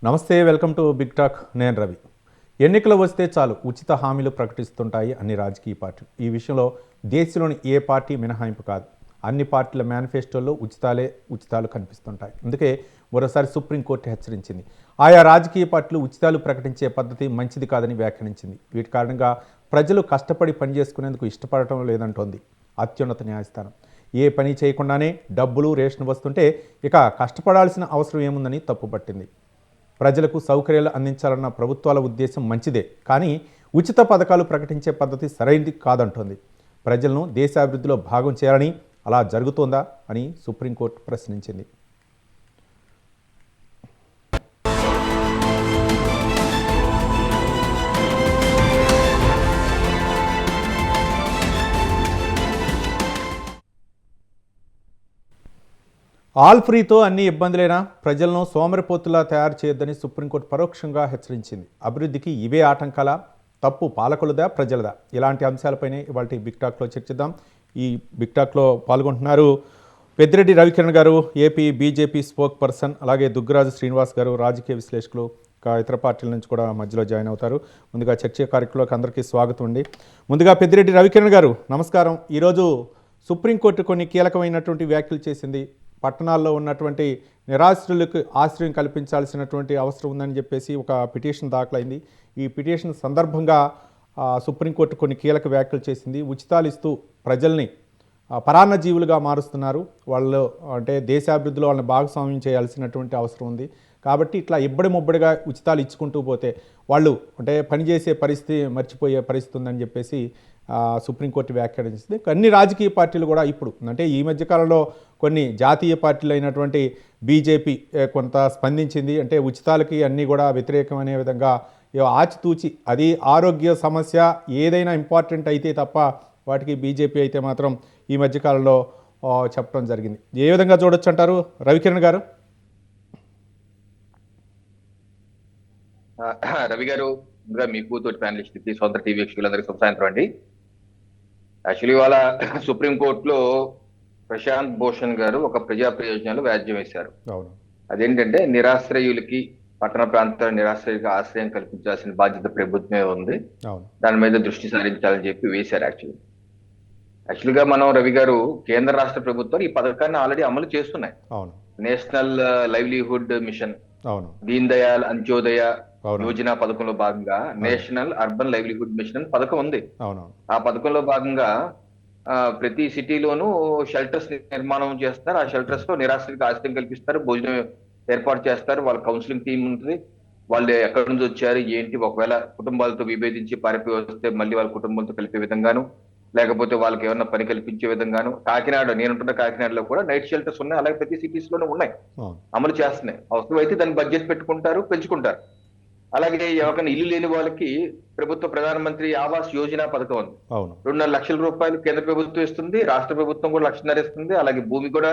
నమస్తే, welcome to big talk. నేను రవి. ఎన్నికలు వస్తే చాలు ఉచిత హామీలు ప్రకటిస్తుంటాయి అన్ని రాజకీయ పార్టీలు. ఈ విషయంలో దేశంలోని ఏ పార్టీ మినహాయింపు కాదు. అన్ని పార్టీల మేనిఫెస్టోల్లో ఉచితాలు కనిపిస్తుంటాయి. అందుకే మరోసారి సుప్రీంకోర్టు హెచ్చరించింది. ఆయా రాజకీయ పార్టీలు ఉచితాలు ప్రకటించే పద్ధతి మంచిది కాదని వ్యాఖ్యానించింది. వీటి కారణంగా ప్రజలు కష్టపడి పనిచేసుకునేందుకు ఇష్టపడటం లేదంటోంది అత్యున్నత న్యాయస్థానం. ఏ పని చేయకుండానే డబ్బులు రేషన్ వస్తుంటే ఇక కష్టపడాల్సిన అవసరం ఏముందని తప్పుపట్టింది. ప్రజలకు సౌకర్యాలు అందించాలన్న ప్రభుత్వాల ఉద్దేశం మంచిదే, కానీ ఉచిత పథకాలు ప్రకటించే పద్ధతి సరైనది కాదంటోంది. ప్రజలను దేశాభివృద్ధిలో భాగం చేయాలని అలా జరుగుతోందా అని సుప్రీంకోర్టు ప్రశ్నించింది. ఆల్ ఫ్రీతో అన్ని ఇబ్బందులైనా ప్రజలను సోమరిపోతులా తయారు చేయొద్దని సుప్రీంకోర్టు పరోక్షంగా హెచ్చరించింది. అభివృద్ధికి ఇవే ఆటంకాలా, తప్పు పాలకులదా ప్రజలదా? ఇలాంటి అంశాలపైనే ఇవాళ బిగ్ టాక్లో చర్చిద్దాం. ఈ బిగ్ టాక్లో పాల్గొంటున్నారు పెద్దిరెడ్డి రవికిరణ్ గారు, ఏపీ బీజేపీ స్పోక్ పర్సన్, అలాగే దుగ్గరాజు శ్రీనివాస్ గారు, రాజకీయ విశ్లేషకులు, ఇతర పార్టీల నుంచి కూడా మధ్యలో జాయిన్ అవుతారు. ముందుగా చర్చ కార్యక్రమంలోకి అందరికీ స్వాగతం అండి. ముందుగా పెద్దిరెడ్డి రవికిరణ్ గారు నమస్కారం. ఈరోజు సుప్రీంకోర్టు కొన్ని కీలకమైనటువంటి వ్యాఖ్యలు చేసింది. పట్టణాల్లో ఉన్నటువంటి నిరాశ్రులకు ఆశ్రయం కల్పించాల్సినటువంటి అవసరం ఉందని చెప్పేసి ఒక పిటిషన్ దాఖలైంది. ఈ పిటిషన్ సందర్భంగా సుప్రీంకోర్టు కొన్ని కీలక వ్యాఖ్యలు చేసింది. ఉచితాలు ఇస్తూ ప్రజల్ని పరాన్న జీవులుగా మారుస్తున్నారు. వాళ్ళు అంటే దేశాభివృద్ధిలో వాళ్ళని భాగస్వామ్యం చేయాల్సినటువంటి అవసరం ఉంది. కాబట్టి ఇట్లా ఇబ్బడి ముబ్బడిగా ఉచితాలు ఇచ్చుకుంటూ పోతే వాళ్ళు అంటే పనిచేసే పరిస్థితి మర్చిపోయే పరిస్థితి ఉందని చెప్పేసి సుప్రీంకోర్టు వ్యాఖ్యానించింది. అన్ని రాజకీయ పార్టీలు కూడా ఇప్పుడు అంటే ఈ మధ్యకాలంలో కొన్ని జాతీయ పార్టీలు అయినటువంటి బీజేపీ కొంత స్పందించింది. అంటే ఉచితాలకి అన్నీ కూడా వ్యతిరేకం అనే విధంగా ఆచితూచి, అది ఆరోగ్య సమస్య ఏదైనా ఇంపార్టెంట్ అయితే తప్ప వాటికి బీజేపీ అయితే మాత్రం ఈ మధ్యకాలంలో చెప్పడం జరిగింది. ఏ విధంగా చూడొచ్చు అంటారు రవికిరణ్ గారు? రవి గారు, ముందుగా మీకు తోటి ప్యానలిస్ట్కి, సొంత టీవీ వీక్షకులందరికీ శుభ సాయంత్రం అండి. యాక్చువల్లీ ఇవాళ సుప్రీంకోర్టులో ప్రశాంత్ భూషణ్ గారు ఒక ప్రజా ప్రయోజనాలు వ్యాజ్యం వేశారు. అదేంటంటే నిరాశ్రయులకి, పట్టణ ప్రాంతాల నిరాశ్రయులకి ఆశ్రయం కల్పించాల్సిన బాధ్యత ప్రభుత్వమే ఉంది, దాని మీద దృష్టి సారించాలని చెప్పి వేశారు. యాక్చువల్గా మనం రవి గారు, కేంద్ర రాష్ట్ర ప్రభుత్వాలు ఈ పథకాన్ని ఆల్రెడీ అమలు చేస్తున్నాయి. National livelihood machine, Deen Dayal Antyodaya Yojana పథకంలో భాగంగా నేషనల్ అర్బన్ లైవ్లీహుడ్ మిషన్ పథకం ఉంది. ఆ పథకంలో భాగంగా ప్రతి సిటీలోనూ షెల్టర్స్ నిర్మాణం చేస్తారు. ఆ షెల్టర్స్ లో నిరాశ్రయులకు ఆశ్రయం కల్పిస్తారు, భోజనం ఏర్పాటు చేస్తారు, వాళ్ళ కౌన్సిలింగ్ టీం ఉంటుంది, వాళ్ళు ఎక్కడి నుంచి వచ్చారు ఏంటి, ఒకవేళ కుటుంబాలతో విభేదించి పారిపోయి వస్తే మళ్ళీ వాళ్ళ కుటుంబంతో కలిపే విధంగాను, లేకపోతే వాళ్ళకి ఏమన్నా పని కల్పించే విధంగాను. నేనుంటున్న కాకినాడలో కూడా నైట్ షెల్టర్స్ ఉన్నాయి, అలాగే ప్రతి సిటీస్ లోనే ఉన్నాయి, అమలు చేస్తున్నాయి. అవసరం అయితే దాన్ని బడ్జెట్ పెట్టుకుంటారు, పెంచుకుంటారు. అలాగే ఎవరికైనా ఇల్లు లేని వాళ్ళకి ప్రభుత్వ ప్రధానమంత్రి ఆవాస్ యోజన పథకం ఉంది. 2.5 లక్షల రూపాయలు కేంద్ర ప్రభుత్వం ఇస్తుంది, రాష్ట్ర ప్రభుత్వం కూడా 1.5 లక్షలు ఇస్తుంది. అలాగే భూమి కూడా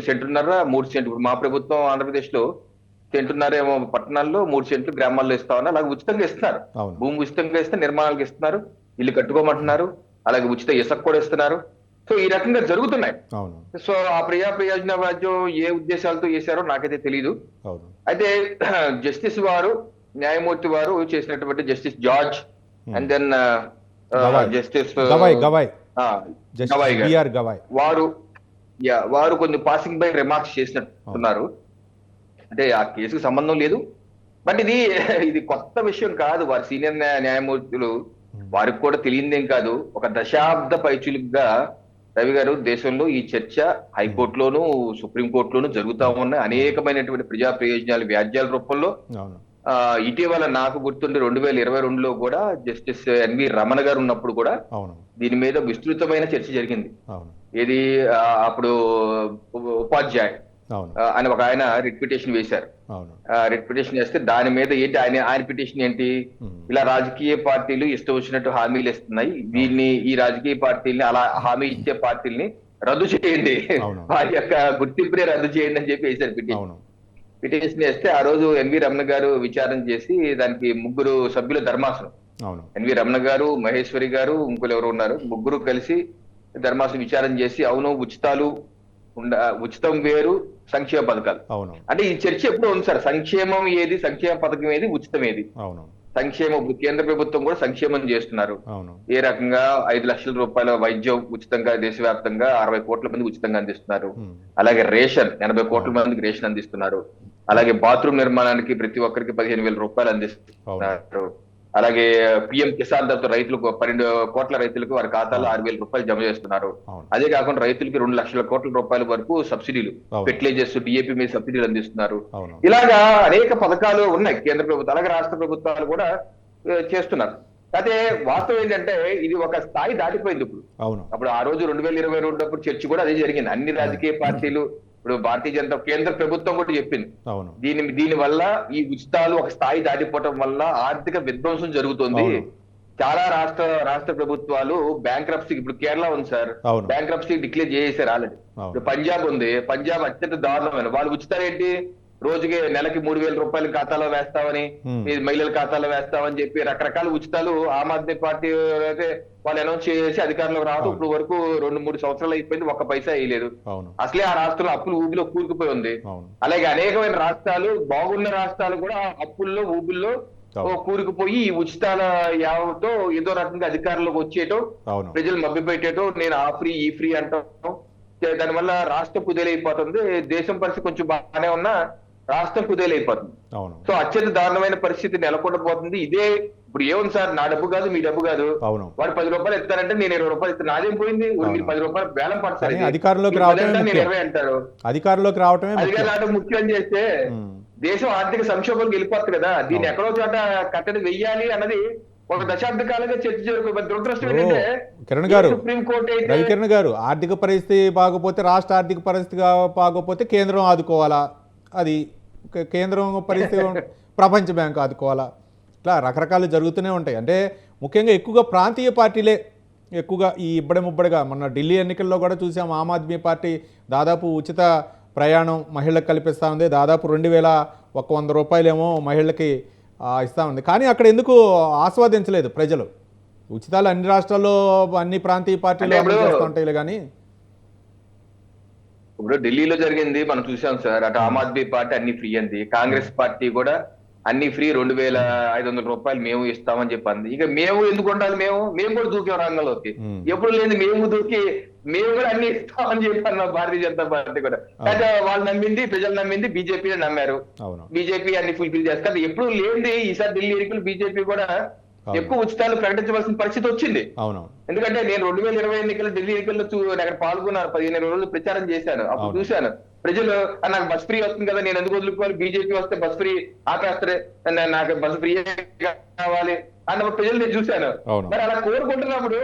సెంటున్నర 3 సెంట్లు. మా ప్రభుత్వం ఆంధ్రప్రదేశ్ లో సెంటున్నర ఏమో పట్టణాల్లో, 3 సెంట్లు గ్రామాల్లో ఇస్తా ఉన్నారు. అలాగే ఉచితంగా ఇస్తున్నారు, భూమి ఉచితంగా ఇస్తే నిర్మాణాలకు ఇస్తున్నారు, ఇల్లు కట్టుకోమంటున్నారు, అలాగే ఉచిత ఇసుక కూడా ఇస్తున్నారు. సో ఈ రకంగా జరుగుతున్నాయి. సో ఆ ప్రయోజన వ్యాజ్యం ఏ ఉద్దేశాలతో చేశారో నాకైతే తెలీదు. అయితే జస్టిస్ వారు, న్యాయమూర్తి వారు చేసినటువంటి justice George and then justice వారు కొన్ని పాసింగ్ బై రిమార్క్స్ చేసినట్టున్నారు. అంటే ఆ కేసుకు సంబంధం లేదు, బట్ ఇది కొత్త విషయం కాదు. వారి సీనియర్ న్యాయమూర్తులు, వారికి కూడా తెలియదేం కాదు. ఒక దశాబ్ద పైచులుగా రవి గారు దేశంలో ఈ చర్చ హైకోర్టులోను, సుప్రీంకోర్టులోను జరుగుతా ఉన్నాయి. అనేకమైనటువంటి ప్రజా ప్రయోజనాలు వ్యాజ్యాల రూపంలో. ఇటీవల నాకు గుర్తుండి 2022లో కూడా జస్టిస్ ఎన్వి రమణ గారు ఉన్నప్పుడు కూడా దీని మీద విస్తృతమైన చర్చ జరిగింది. ఇది అప్పుడు ఉపాధ్యాయ అని ఒక ఆయన రిట్ పిటిషన్ వేశారు. రిట్ పిటిషన్ వేస్తే దాని మీద ఏంటి ఆయన పిటిషన్ ఏంటి, ఇలా రాజకీయ పార్టీలు ఇష్టం వచ్చినట్టు హామీలు ఇస్తున్నాయి, ఈ రాజకీయ పార్టీల్ని, అలా హామీ ఇచ్చే పార్టీల్ని రద్దు చేయండి, వారి యొక్క గుర్తింపునే రద్దు చేయండి అని చెప్పి వేశారు పిటిషన్ వేస్తే ఆ రోజు ఎన్వి రమణ గారు విచారణ చేసి దానికి 3 సభ్యుల ధర్మాసనం, ఎన్వి రమణ గారు, మహేశ్వరి గారు, ఇంకోరు ఎవరు ఉన్నారు, ముగ్గురు కలిసి ధర్మాసనం విచారణ చేసి అవును ఉచితాలు ఉచితం వేరు, సంక్షేమ పథకాలు. అవును. అంటే ఈ చర్చ ఎప్పుడు ఉంది సార్, సంక్షేమం ఏది, సంక్షేమ పథకం ఏది, ఉచితం ఏది. అవును. సంక్షేమం ఇప్పుడు కేంద్ర ప్రభుత్వం కూడా సంక్షేమం చేస్తున్నారు. అవును. ఏ రకంగా 5 లక్షల రూపాయల వైద్యం ఉచితంగా దేశవ్యాప్తంగా 60 కోట్ల మంది ఉచితంగా అందిస్తున్నారు. అలాగే రేషన్ 80 కోట్ల మందికి రేషన్ అందిస్తున్నారు. అలాగే బాత్రూమ్ నిర్మాణానికి ప్రతి ఒక్కరికి 15,000 రూపాయలు అందిస్తున్నారు. అలాగే పిఎం కిసాన్ తో రైతులకు 12 కోట్ల రైతులకు వారి ఖాతాలో 6,000 రూపాయలు జమ చేస్తున్నారు. అదే కాకుండా రైతులకి 2 లక్షల కోట్ల రూపాయల వరకు సబ్సిడీలు, ఫెర్టిలైజర్స్, డిఏపి మీద సబ్సిడీలు అందిస్తున్నారు. ఇలాగా అనేక పథకాలు ఉన్నాయి కేంద్ర ప్రభుత్వం, అలాగే రాష్ట్ర ప్రభుత్వాలు కూడా చేస్తున్నారు. అయితే వాస్తవం ఏంటంటే ఇది ఒక స్థాయి దాటిపోయింది ఇప్పుడు. అప్పుడు ఆ రోజు 2022 అప్పుడు చర్చ కూడా అదే జరిగింది. అన్ని రాజకీయ పార్టీలు, ఇప్పుడు భారతీయ జనతా కేంద్ర ప్రభుత్వం కూడా చెప్పింది దీని వల్ల ఈ ఉచితాలు ఒక స్థాయి దాటిపోవటం వల్ల ఆర్థిక విధ్వంసం జరుగుతుంది. చాలా రాష్ట్ర ప్రభుత్వాలు బ్యాంక్రప్సీ, ఇప్పుడు కేరళ ఉంది సార్, బ్యాంక్రప్సీ డిక్లేర్ చేసేసారు ఆల్రెడీ. ఇప్పుడు పంజాబ్ ఉంది, పంజాబ్ అత్యంత దారుణమైన, వాళ్ళు ఉచితాలు ఏంటి, రోజుకి నెలకి 3,000 రూపాయలు ఖాతాలో వేస్తామని, మహిళల ఖాతాలో వేస్తామని చెప్పి రకరకాల ఉచితాలు ఆమ్ ఆద్మీ పార్టీ అయితే వాళ్ళు అనౌన్స్ చేసి అధికారంలోకి రావడం ఇప్పుడు వరకు 2-3 సంవత్సరాలు అయిపోయింది, ఒక్క పైసా వేయలేదు. అసలే ఆ రాష్ట్రంలో అప్పులు ఊబిలో కూరుకుపోయి ఉంది. అలాగే అనేకమైన రాష్ట్రాలు, బాగున్న రాష్ట్రాలు కూడా అప్పుల్లో ఊబిల్లో కూరుకుపోయి ఈ ఉచితాల యావతో ఏదో రకంగా అధికారంలోకి వచ్చేయటం, ప్రజలు మభ్యపెట్టేయటం, నేను ఆ ఫ్రీ ఈ ఫ్రీ అంటాం. దానివల్ల రాష్ట్రం కుదేలైపోతుంది. దేశం పరిస్థితి కొంచెం బాగానే ఉన్నా రాష్ట్రం కుదేలైపోతుంది. సో అత్యంత దారుణమైన పరిస్థితి నెలకొండపోతుంది. ఇదే ఇప్పుడు ఏముంది సార్, నా డబ్బు కాదు మీ డబ్బు కాదు, వాడు 10 రూపాయలు ఇస్తారంటే నేను 20 రూపాయలు ఇస్తాను, నాదేం పోయింది, మీరు 10 రూపాయలు బేలం పడతారు, అధికారంలోకి నేను 20 అంటారు. అధికారంలోకి రావటం ముఖ్యం చేస్తే దేశం ఆర్థిక సంక్షోభంకి వెళ్ళిపోతుంది కదా. దీన్ని ఎక్కడో చోట కట్టడి వెయ్యాలి అన్నది ఒక దశాబ్ద కాలంగా చర్చ జరుగుతుంది. దురదృష్టం ఏంటంటే కిరణ్ గారు, రవికిరణ్ గారు, ఆర్థిక పరిస్థితి బాగోపోతే, రాష్ట్ర ఆర్థిక పరిస్థితి బాగోపోతే కేంద్రం ఆదుకోవాలా, అది కేంద్రం పరిస్థితి ప్రపంచ బ్యాంకు ఆదుకోవాలా, ఇట్లా రకరకాలు జరుగుతూనే ఉంటాయి. అంటే ముఖ్యంగా ఎక్కువగా ప్రాంతీయ పార్టీలే ఎక్కువగా ఈ ఇబ్బడిముబ్బడిగా, మొన్న ఢిల్లీ ఎన్నికల్లో కూడా చూసాం, ఆమ్ ఆద్మీ పార్టీ దాదాపు ఉచిత ప్రయాణం మహిళలకు కల్పిస్తూ ఉంది, దాదాపు 2,100 రూపాయలేమో మహిళలకి ఇస్తా ఉంది. కానీ అక్కడ ఎందుకు ఆస్వాదించలేదు ప్రజలు? ఉచితాలు అన్ని రాష్ట్రాల్లో అన్ని ప్రాంతీయ పార్టీలు చేస్తూ ఉంటాయి కానీ ఇప్పుడు ఢిల్లీలో జరిగింది మనం చూసాం సార్. అటు ఆమ్ ఆద్మీ పార్టీ అన్ని ఫ్రీ అంది, కాంగ్రెస్ పార్టీ కూడా అన్ని ఫ్రీ 2,500 రూపాయలు మేము ఇస్తామని చెప్పింది. ఇక మేము ఎందుకు ఉండాలి, మేము కూడా దూకాం రంగంలోకి, ఎప్పుడు లేదు మేము దూకి మేము కూడా అన్ని ఇస్తామని చెప్పాను భారతీయ జనతా పార్టీ కూడా. అయితే వాళ్ళు నమ్మింది, ప్రజలు నమ్మింది, బీజేపీ నమ్మారు, బీజేపీ అన్ని ఫుల్ఫిల్ చేస్తారు. ఎప్పుడు లేనిది ఈసారి ఢిల్లీ ఎన్నికలు బీజేపీ కూడా ఎక్కువ ఉచితాలు ప్రకటించవలసిన పరిస్థితి వచ్చింది. ఎందుకంటే నేను 2020 ఎన్నికలు ఢిల్లీ ఎన్నికల్లో అక్కడ పాల్గొన్నాను, 15 రోజులు ప్రచారం చేశాను. అప్పుడు చూశాను ప్రజలు నాకు బస్ ఫ్రీ వస్తుంది కదా, నేను ఎందుకు వదులుకోవాలి, బీజేపీ వస్తే బస్ ఫ్రీ ఆపేస్తారే, నాకు బస్ ఫ్రీ కావాలి అన్న ప్రజలు నేను చూశాను. మరి అలా కోరుకుంటున్నప్పుడు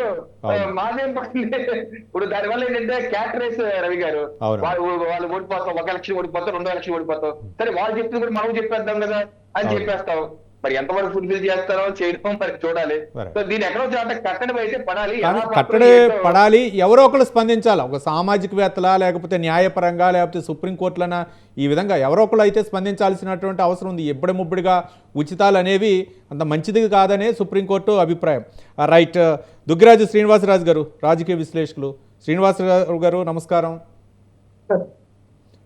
మాదేం పడుతుంది? ఇప్పుడు దానివల్ల ఏంటంటే క్యాట్ రేస్, రవి గారు, వాళ్ళు ఓడిపోతాం, 1 లక్షలు ఓడిపోతాం, 2 లక్షలు ఓడిపోతాం, సరే వాళ్ళు చెప్పింది కూడా మనం చెప్పేద్దాం కదా అని చెప్పేస్తాం. మరి ఎంతవరకు ఫుల్ఫిల్ చేస్తారో చేయడం మరి చూడాలి. సో దీని ఎక్కడో చోట కట్టడి అయితే పడాలి, కట్టడి పడాలి, ఎవరో ఒకరు స్పందించాలి. ఒక సామాజికవేత్తలా, లేకపోతే న్యాయపరంగా, లేకపోతే సుప్రీంకోర్టులన, ఈ విధంగా ఎవరో ఒకరు అయితే స్పందించాల్సినటువంటి అవసరం ఉంది. ఎబ్బడి ముబ్బడిగా ఉచితాలు అనేవి అంత మంచిది కాదనే సుప్రీంకోర్టు అభిప్రాయం. రైట్, దుగ్గిరాజు శ్రీనివాసరాజు గారు, రాజకీయ విశ్లేషకులు. శ్రీనివాసరావు గారు నమస్కారం.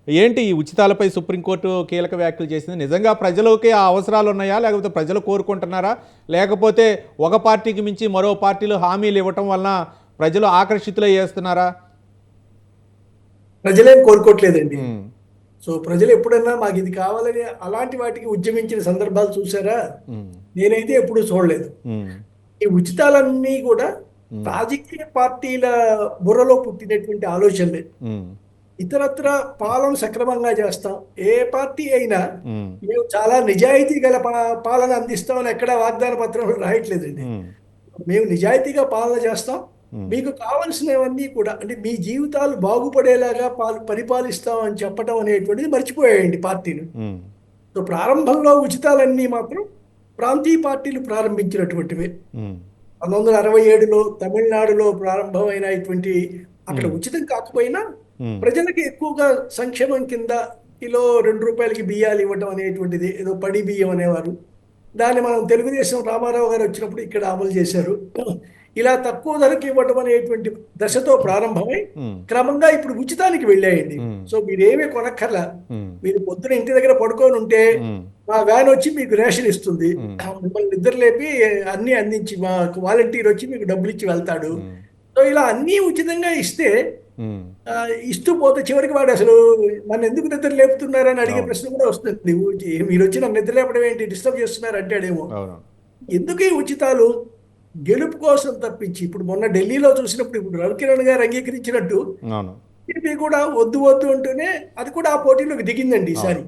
ఏంటి ఈ ఉచితాలపై సుప్రీంకోర్టు కీలక వ్యాఖ్యలు చేసింది? నిజంగా ప్రజలకి ఆ అవసరాలు ఉన్నాయా, లేకపోతే ప్రజలు కోరుకుంటున్నారా, లేకపోతే ఒక పార్టీకి మించి మరో పార్టీలు హామీలు ఇవ్వటం వలన ప్రజలు ఆకర్షితులై చేస్తున్నారా? ప్రజలేం కోరుకోవట్లేదండి. సో ప్రజలు ఎప్పుడన్నా మాకు ఇది కావాలని అలాంటి వాటికి ఉద్యమించిన సందర్భాలు చూసారా? నేనైతే ఎప్పుడు చూడలేదు. ఈ ఉచితాలన్నీ కూడా రాజకీయ పార్టీల బుర్రలో పుట్టినటువంటి ఆలోచనలే. ఇతరత్ర పాలన సక్రమంగా చేస్తాం, ఏ పార్టీ అయినా మేము చాలా నిజాయితీ గల పాలన అందిస్తామని ఎక్కడ వాగ్దాన పత్రంలో రాయట్లేదండి. మేము నిజాయితీగా పాలన చేస్తాం, మీకు కావలసినవన్నీ కూడా అంటే మీ జీవితాలు బాగుపడేలాగా పరిపాలిస్తాం అని చెప్పడం అనేటువంటిది మర్చిపోయాయండి పార్టీలు. సో ప్రారంభంలో ఉచితాలన్నీ మాత్రం ప్రాంతీయ పార్టీలు ప్రారంభించినటువంటివే. 1967లో తమిళనాడులో ప్రారంభమైనటువంటి, అక్కడ ఉచితం కాకపోయినా ప్రజలకి ఎక్కువగా సంక్షేమం కింద కిలో 2 రూపాయలకి బియ్యాలు ఇవ్వటం అనేటువంటిది, ఏదో పడి బియ్యం అనేవారు. దాన్ని మనం తెలుగుదేశం రామారావు గారు వచ్చినప్పుడు ఇక్కడ అమలు చేశారు. ఇలా తక్కువ ధరకి ఇవ్వడం అనేటువంటి దశతో ప్రారంభమై క్రమంగా ఇప్పుడు ఉచితానికి వెళ్ళాయండి. సో మీరేమీ కొనక్కర్లా, మీరు పొద్దున ఇంటి దగ్గర పడుకొని ఉంటే మా వ్యాన్ వచ్చి మీకు రేషన్ ఇస్తుంది, మిమ్మల్ని నిద్ర లేపి అన్ని అందించి మా వాలంటీర్ వచ్చి మీకు డబ్బులు ఇచ్చి వెళ్తాడు. సో ఇలా అన్నీ ఉచితంగా ఇస్తే ఇస్తూ పోతే చివరికి వాడు అసలు నన్ను ఎందుకు నిద్ర లేపుతున్నారని అడిగే ప్రశ్న కూడా వస్తుంది. మీరు వచ్చి నన్ను నిద్ర లేపడం ఏంటి, డిస్టర్బ్ చేస్తున్నారు అంటాడేమో. ఎందుకు ఈ ఉచితాలు? గెలుపు కోసం తప్పించి. ఇప్పుడు మొన్న ఢిల్లీలో చూసినప్పుడు ఇప్పుడు రవికిరణ్ గారు అంగీకరించినట్టు బీజేపీ కూడా వద్దు వద్దు అంటూనే అది కూడా ఆ పోటీలోకి దిగిందండి ఈసారి.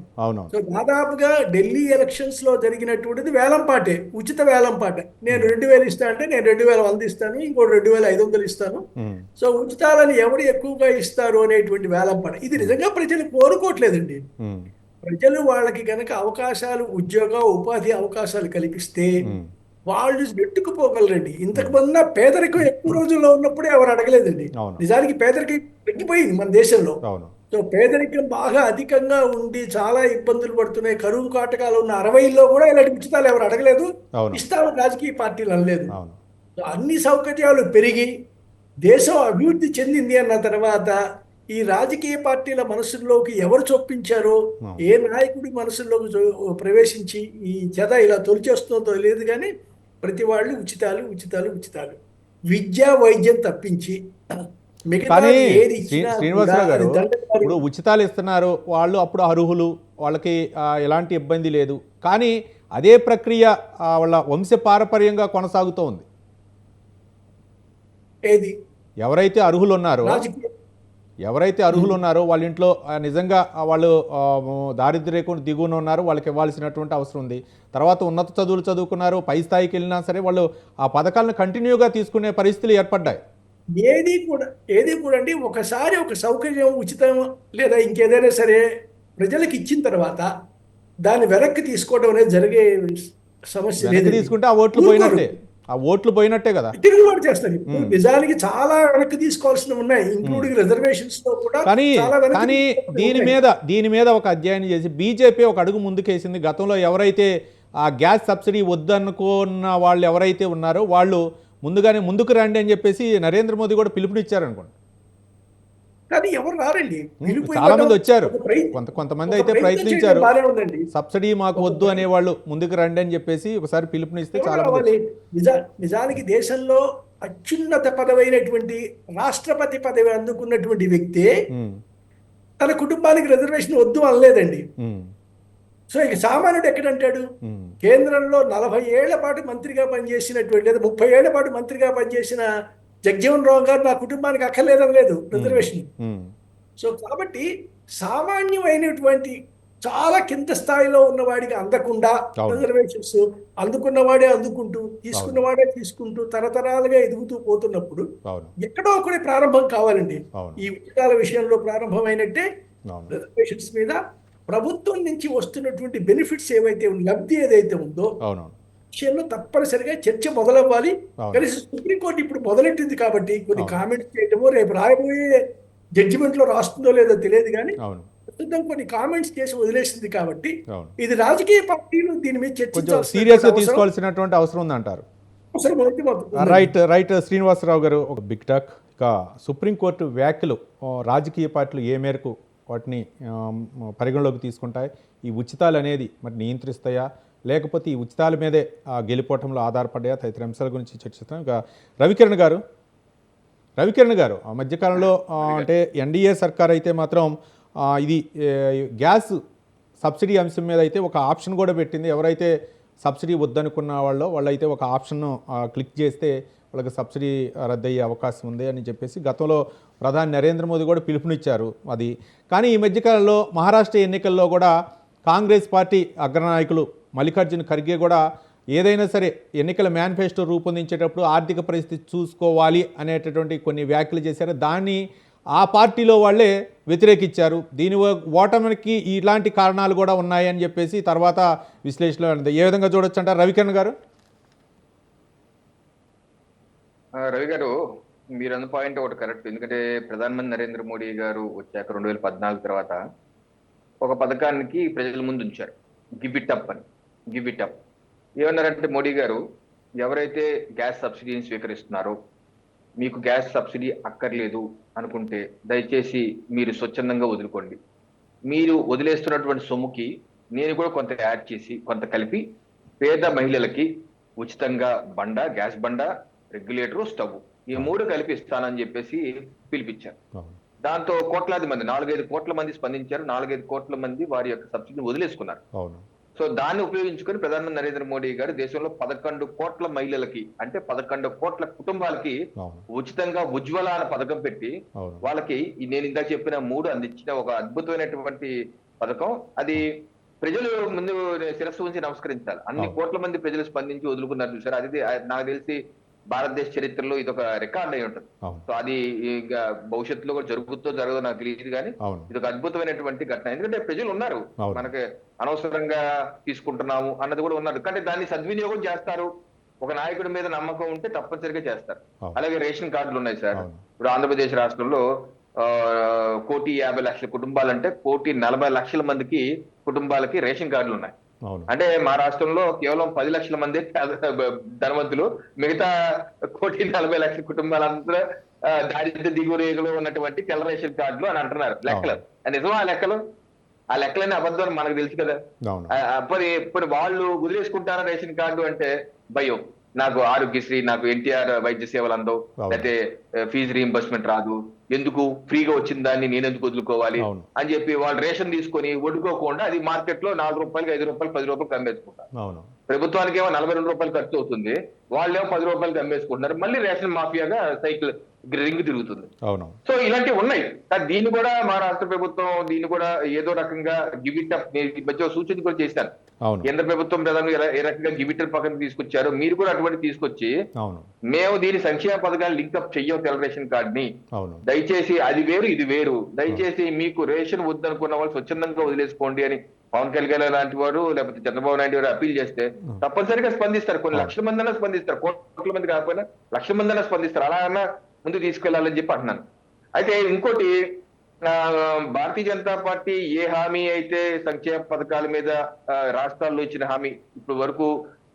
సో దాదాపుగా ఢిల్లీ ఎలక్షన్స్ లో జరిగినటువంటిది వేలంపాటే, ఉచిత వేలంపాట. నేను 2000 ఇస్తా అంటే నేను 2100 ఇస్తాను, ఇంకోటి 2500 ఇస్తాను. సో ఉచితాలను ఎవరు ఎక్కువగా ఇస్తారు అనేటువంటి వేలంపాట. ఇది నిజంగా ప్రజలు కోరుకోవట్లేదండి. ప్రజలు వాళ్ళకి గనక అవకాశాలు, ఉద్యోగ ఉపాధి అవకాశాలు కల్పిస్తే వాళ్ళు నెట్టుకుపోగలరండి. ఇంతకు ముందు పేదరికం ఎక్కువ రోజుల్లో ఉన్నప్పుడే ఎవరు అడగలేదండి. నిజానికి పేదరికం తగ్గిపోయింది మన దేశంలో. సో పేదరికం బాగా అధికంగా ఉండి చాలా ఇబ్బందులు పడుతున్నాయి, కరువు కాటకాలు ఉన్న 60లో కూడా ఇలాంటి ఉచితాలు ఎవరు అడగలేదు, ఇస్తామని రాజకీయ పార్టీలు అనలేదు. అన్ని సౌకర్యాలు పెరిగి దేశం అభివృద్ధి చెందింది అన్న తర్వాత ఈ రాజకీయ పార్టీల మనసుల్లోకి ఎవరు చొప్పించారో, ఏ నాయకుడి మనసుల్లోకి ప్రవేశించి ఈ చెద ఇలా తొలిచేస్తుందో తెలియదు కానీ ప్రతి వాళ్ళు ఉచితాలు ఉచితాలు ఉచితాలు, విద్యా వైద్యం తప్పించి కానీ శ్రీనివాసరావు గారు ఇప్పుడు ఉచితాలు ఇస్తున్నారు, వాళ్ళు అప్పుడు అర్హులు, వాళ్ళకి ఎలాంటి ఇబ్బంది లేదు. కానీ అదే ప్రక్రియ వాళ్ళ వంశ పారపర్యంగా కొనసాగుతూ ఉంది. ఏది ఎవరైతే అర్హులు ఉన్నారో వాళ్ళ ఇంట్లో నిజంగా వాళ్ళు దారిద్ర్య రేఖను దిగువన ఉన్నారు, వాళ్ళకి ఇవ్వాల్సినటువంటి అవసరం ఉంది. తర్వాత ఉన్నత చదువులు చదువుకున్నారు, పై స్థాయికి వెళ్ళినా సరే వాళ్ళు ఆ పథకాలను కంటిన్యూగా తీసుకునే పరిస్థితులు ఏర్పడ్డాయి. ఏది కూడా అండి, ఒకసారి ఒక సౌకర్యం ఉచితం లేదా ఇంకేదైనా సరే ప్రజలకు ఇచ్చిన తర్వాత దాన్ని వెనక్కి తీసుకోవడం అనేది జరిగే సమస్య లేదు. తీసుకుంటే ఆ ఓట్లు పోయినట్టే కదా, తిరుగుబాటు చేస్తారు. నిజానికి చాలా వెనక్కి తీసుకోవాల్సినవి ఉన్నాయి, ఇంక్లూడింగ్ రిజర్వేషన్స్ తో కూడా. కానీ దీని మీద ఒక అధ్యయనం చేసి బీజేపీ ఒక అడుగు ముందుకేసింది. గతంలో ఎవరైతే ఆ గ్యాస్ సబ్సిడీ వద్దనుకున్న వాళ్ళు ఎవరైతే ఉన్నారో వాళ్ళు ముందుగానే ముందుకు రండి అని చెప్పేసి నరేంద్ర మోదీ కూడా పిలుపునిచ్చారు అనుకోండి. కానీ ఎవరు రారండి, చాలా మంది వచ్చారు, కొంతమంది అయితే ప్రయత్నించారు. సబ్సిడీ మాకు వద్దు అనేవాళ్ళు ముందుకు రండి అని చెప్పేసి ఒకసారి పిలుపునిస్తే చాలా మంది. నిజానికి దేశంలో అత్యున్నత పదవైనటువంటి రాష్ట్రపతి పదవి అందుకున్నటువంటి వ్యక్తి తన కుటుంబానికి రిజర్వేషన్ వద్దు అనలేదండి. సో ఇక సామాన్యుడు ఎక్కడంటాడు? కేంద్రంలో 40 ఏళ్ల పాటు మంత్రిగా పనిచేసినటువంటి లేదా 30 ఏళ్ల పాటు మంత్రిగా పనిచేసిన జగజీవన్ రావు గారు నా కుటుంబానికి అక్కర్లేదని లేదు రిజర్వేషన్. సో కాబట్టి సామాన్యమైనటువంటి చాలా కింద స్థాయిలో ఉన్నవాడికి అందకుండా రిజర్వేషన్స్ అందుకున్నవాడే అందుకుంటూ తీసుకున్నవాడే తీసుకుంటూ తరతరాలుగా ఎదుగుతూ పోతున్నప్పుడు ఎక్కడో ఒకటి ప్రారంభం కావాలండి. ఈ ఉచితాల విషయంలో ప్రారంభమైనట్టే రిజర్వేషన్స్ మీద ప్రభుత్వం నుంచి వస్తున్నటువంటి బెనిఫిట్స్ ఏవైతే లబ్ధి ఏదైతే ఉందో విషయంలో తప్పనిసరిగా చర్చ మొదలవ్వాలి. కనీసం సుప్రీంకోర్టు ఇప్పుడు మొదలెట్టింది కాబట్టి కొన్ని కామెంట్స్ చేయటమో రేపు రాయబోయే జడ్జిమెంట్ లో రాస్తుందో లేదో తెలియదు కానీ ప్రస్తుతం కొన్ని కామెంట్స్ చేసి వదిలేసింది కాబట్టి ఇది రాజకీయ పార్టీలు దీని మీద తీసుకోవాల్సినటువంటి అవసరం ఉందంటారు. రైట్ శ్రీనివాసరావు గారు, ఒక బిగ్ టాక్. ఇక సుప్రీంకోర్టు వ్యాఖ్యలు రాజకీయ పార్టీలు ఏ మేరకు వాటిని పరిగణలోకి తీసుకుంటాయి, ఈ ఉచితాలు అనేది మరి నియంత్రిస్తాయా లేకపోతే ఈ ఉచితాల మీదే గెలిపోవటంలో ఆధారపడ్డాయా, తదితర అంశాల గురించి చర్చిస్తాం. ఇక రవికిరణ్ గారు ఆ మధ్యకాలంలో అంటే ఎన్డీఏ సర్కార్ అయితే మాత్రం ఇది గ్యాస్ సబ్సిడీ అంశం మీద అయితే ఒక ఆప్షన్ కూడా పెట్టింది. ఎవరైతే సబ్సిడీ వద్దనుకున్న వాళ్ళైతే ఒక ఆప్షన్ క్లిక్ చేస్తే వాళ్ళకి సబ్సిడీ రద్దయ్యే అవకాశం ఉంది అని చెప్పేసి గతంలో ప్రధాని నరేంద్ర మోదీ కూడా పిలుపునిచ్చారు అది. కానీ ఈ మధ్యకాలంలో మహారాష్ట్ర ఎన్నికల్లో కూడా కాంగ్రెస్ పార్టీ అగ్రనాయకులు మల్లికార్జున ఖర్గే కూడా ఏదైనా సరే ఎన్నికల మేనిఫెస్టో రూపొందించేటప్పుడు ఆర్థిక పరిస్థితి చూసుకోవాలి అనేటటువంటి కొన్ని వ్యాఖ్యలు చేశారు. దాన్ని ఆ పార్టీలో వాళ్ళే వ్యతిరేకించారు. దీని ఓటమికి ఇలాంటి కారణాలు కూడా ఉన్నాయని చెప్పేసి తర్వాత విశ్లేషణలో ఏ విధంగా చూడొచ్చు అంటారు రవికిరణ్ గారు? రవి గారు, మీరు అన్న పాయింట్ ఒకటి కరెక్ట్. ఎందుకంటే ప్రధానమంత్రి నరేంద్ర మోడీ గారు వచ్చాక 2014 తర్వాత ఒక పథకానికి ప్రజల ముందు ఉంచారు, గివ్ ఇట్ అప్ అని. ఏమన్నారంటే మోడీ గారు, ఎవరైతే గ్యాస్ సబ్సిడీని స్వీకరిస్తున్నారో మీకు గ్యాస్ సబ్సిడీ అక్కర్లేదు అనుకుంటే దయచేసి మీరు స్వచ్ఛందంగా వదులుకోండి. మీరు వదిలేస్తున్నటువంటి సొమ్ముకి నేను కూడా కొంత యాడ్ చేసి కొంత కలిపి పేద మహిళలకి ఉచితంగా గ్యాస్ బండ, రెగ్యులేటరు, స్టవ్ ఈ 3 కలిపి ఇస్తానని చెప్పేసి పిలిపించారు. అవును. దాంతో కోట్లాది మంది 4-5 కోట్ల మంది స్పందించారు. 4-5 కోట్ల మంది వారి యొక్క సబ్సిడీని వదిలేసుకున్నారు. అవును. సో దాన్ని ఉపయోగించుకొని ప్రధానమంత్రి నరేంద్ర మోడీ గారు దేశంలో 11 కోట్ల మహిళలకి అంటే 11 కోట్ల కుటుంబాలకి అవును. ఉచితంగా ఉజ్వల అనే పథకం పెట్టి అవును. వాళ్ళకి నేను ఇందాక చెప్పిన 3 అందించిన ఒక అద్భుతమైనటువంటి పథకం. అది ప్రజలు ముందు శిరస్సు ఉంచి నమస్కరించాలి. అన్ని అవును. కోట్ల మంది ప్రజలు స్పందించి వదులుకున్నారు చూసారు. అది నాకు తెలిసి భారతదేశ చరిత్రలో ఇది ఒక రికార్డ్ అయి ఉంటుంది. అవును. సో అది ఇంకా భవిష్యత్తులో కూడా జరగదో నాకు తెలియదు కానీ అవును. ఇది ఒక అద్భుతమైనటువంటి ఘటన. ఎందుకంటే ప్రజలు ఉన్నారు, అవును. మనకి అనవసరంగా తీసుకుంటున్నాము అన్నది కూడా ఉన్నారు. కానీ దాన్ని సద్వినియోగం చేస్తారు. ఒక నాయకుడి మీద నమ్మకం ఉంటే తప్పనిసరిగా చేస్తారు. అవును. అలాగే రేషన్ కార్డులు ఉన్నాయి సార్. అవును. ఇప్పుడు ఆంధ్రప్రదేశ్ రాష్ట్రంలో 1,50,00,000 కుటుంబాలంటే 1,40,00,000 మందికి కుటుంబాలకి రేషన్ కార్డులు ఉన్నాయి. అవును. అంటే మా రాష్ట్రంలో కేవలం 10 లక్షల మంది ధనవంతులు, మిగతా 1,40,00,000 కుటుంబాలందరూ దారిద్ర్య దిగువ రేఖలో ఉన్నటువంటి తెల్ల రేషన్ కార్డులు అని అంటున్నారు లెక్కలు. నిజమా ఆ లెక్కలు? ఆ లెక్కలన్నీ అబద్ధం మనకు తెలుసు కదా. అవును. ఇప్పుడు వాళ్ళు వదిలేసుకుంటారా రేషన్ కార్డు అంటే భయం. నాకు ఆరోగ్యశ్రీ, నాకు ఎన్టీఆర్ వైద్య సేవలు అందవు, అవును. లేకపోతే ఫీజు రీయింబర్స్మెంట్ రాదు, ఎందుకు ఫ్రీగా వచ్చిన దాన్ని నేను ఎందుకు వదులుకోవాలి అవును. అని చెప్పి వాళ్ళు రేషన్ తీసుకొని వదులుకోకుండా అది మార్కెట్ లో 4 రూపాయలు, 5 రూపాయలు, 10 రూపాయలు అమ్మేసుకుంటారు. అవును. ప్రభుత్వానికి ఏమో 42 రూపాయలు ఖర్చు అవుతుంది, వాళ్ళేమో 10 రూపాయలకి అమ్మేసుకుంటున్నారు. మళ్ళీ రేషన్ మాఫియాగా సైకిల్ రింగ్ తిరుగుతుంది. అవును. సో ఇలాంటివి ఉన్నాయి. కానీ దీన్ని కూడా మా రాష్ట్ర ప్రభుత్వం దీన్ని కూడా ఏదో రకంగా గివిటప్ ఈ మధ్య సూచన కూడా చేశారు. అవును. కేంద్ర ప్రభుత్వం ప్రధాని ఏ రకంగా గివిటర్ పక్కన తీసుకొచ్చారో మీరు కూడా అటువంటి తీసుకొచ్చి అవును. మేము దీని సంక్షేమ పథకాలు లింకప్ చెయ్యం తెల్ల రేషన్ కార్డ్ ని, అవును. దయచేసి అది వేరు ఇది వేరు, దయచేసి మీకు రేషన్ వద్దనుకున్న వాళ్ళు స్వచ్ఛందంగా వదిలేసుకోండి అని పవన్ కళ్యాణ్ లాంటి వారు లేకపోతే చంద్రబాబు నాయుడు గారు అప్పీల్ చేస్తే తప్పనిసరిగా స్పందిస్తారు. కొన్ని లక్షల మంది అన్నా స్పందిస్తారు, కోట్ల మంది కాకపోయినా లక్షల మంది అన్నా స్పందిస్తారు. అలా అన్నా ముందుకు తీసుకెళ్లాలని చెప్పి అంటున్నాను. అయితే ఇంకోటి, భారతీయ జనతా పార్టీ ఏ హామీ అయితే సంక్షేమ పథకాల మీద రాష్ట్రాల్లో ఇచ్చిన హామీ ఇప్పుడు వరకు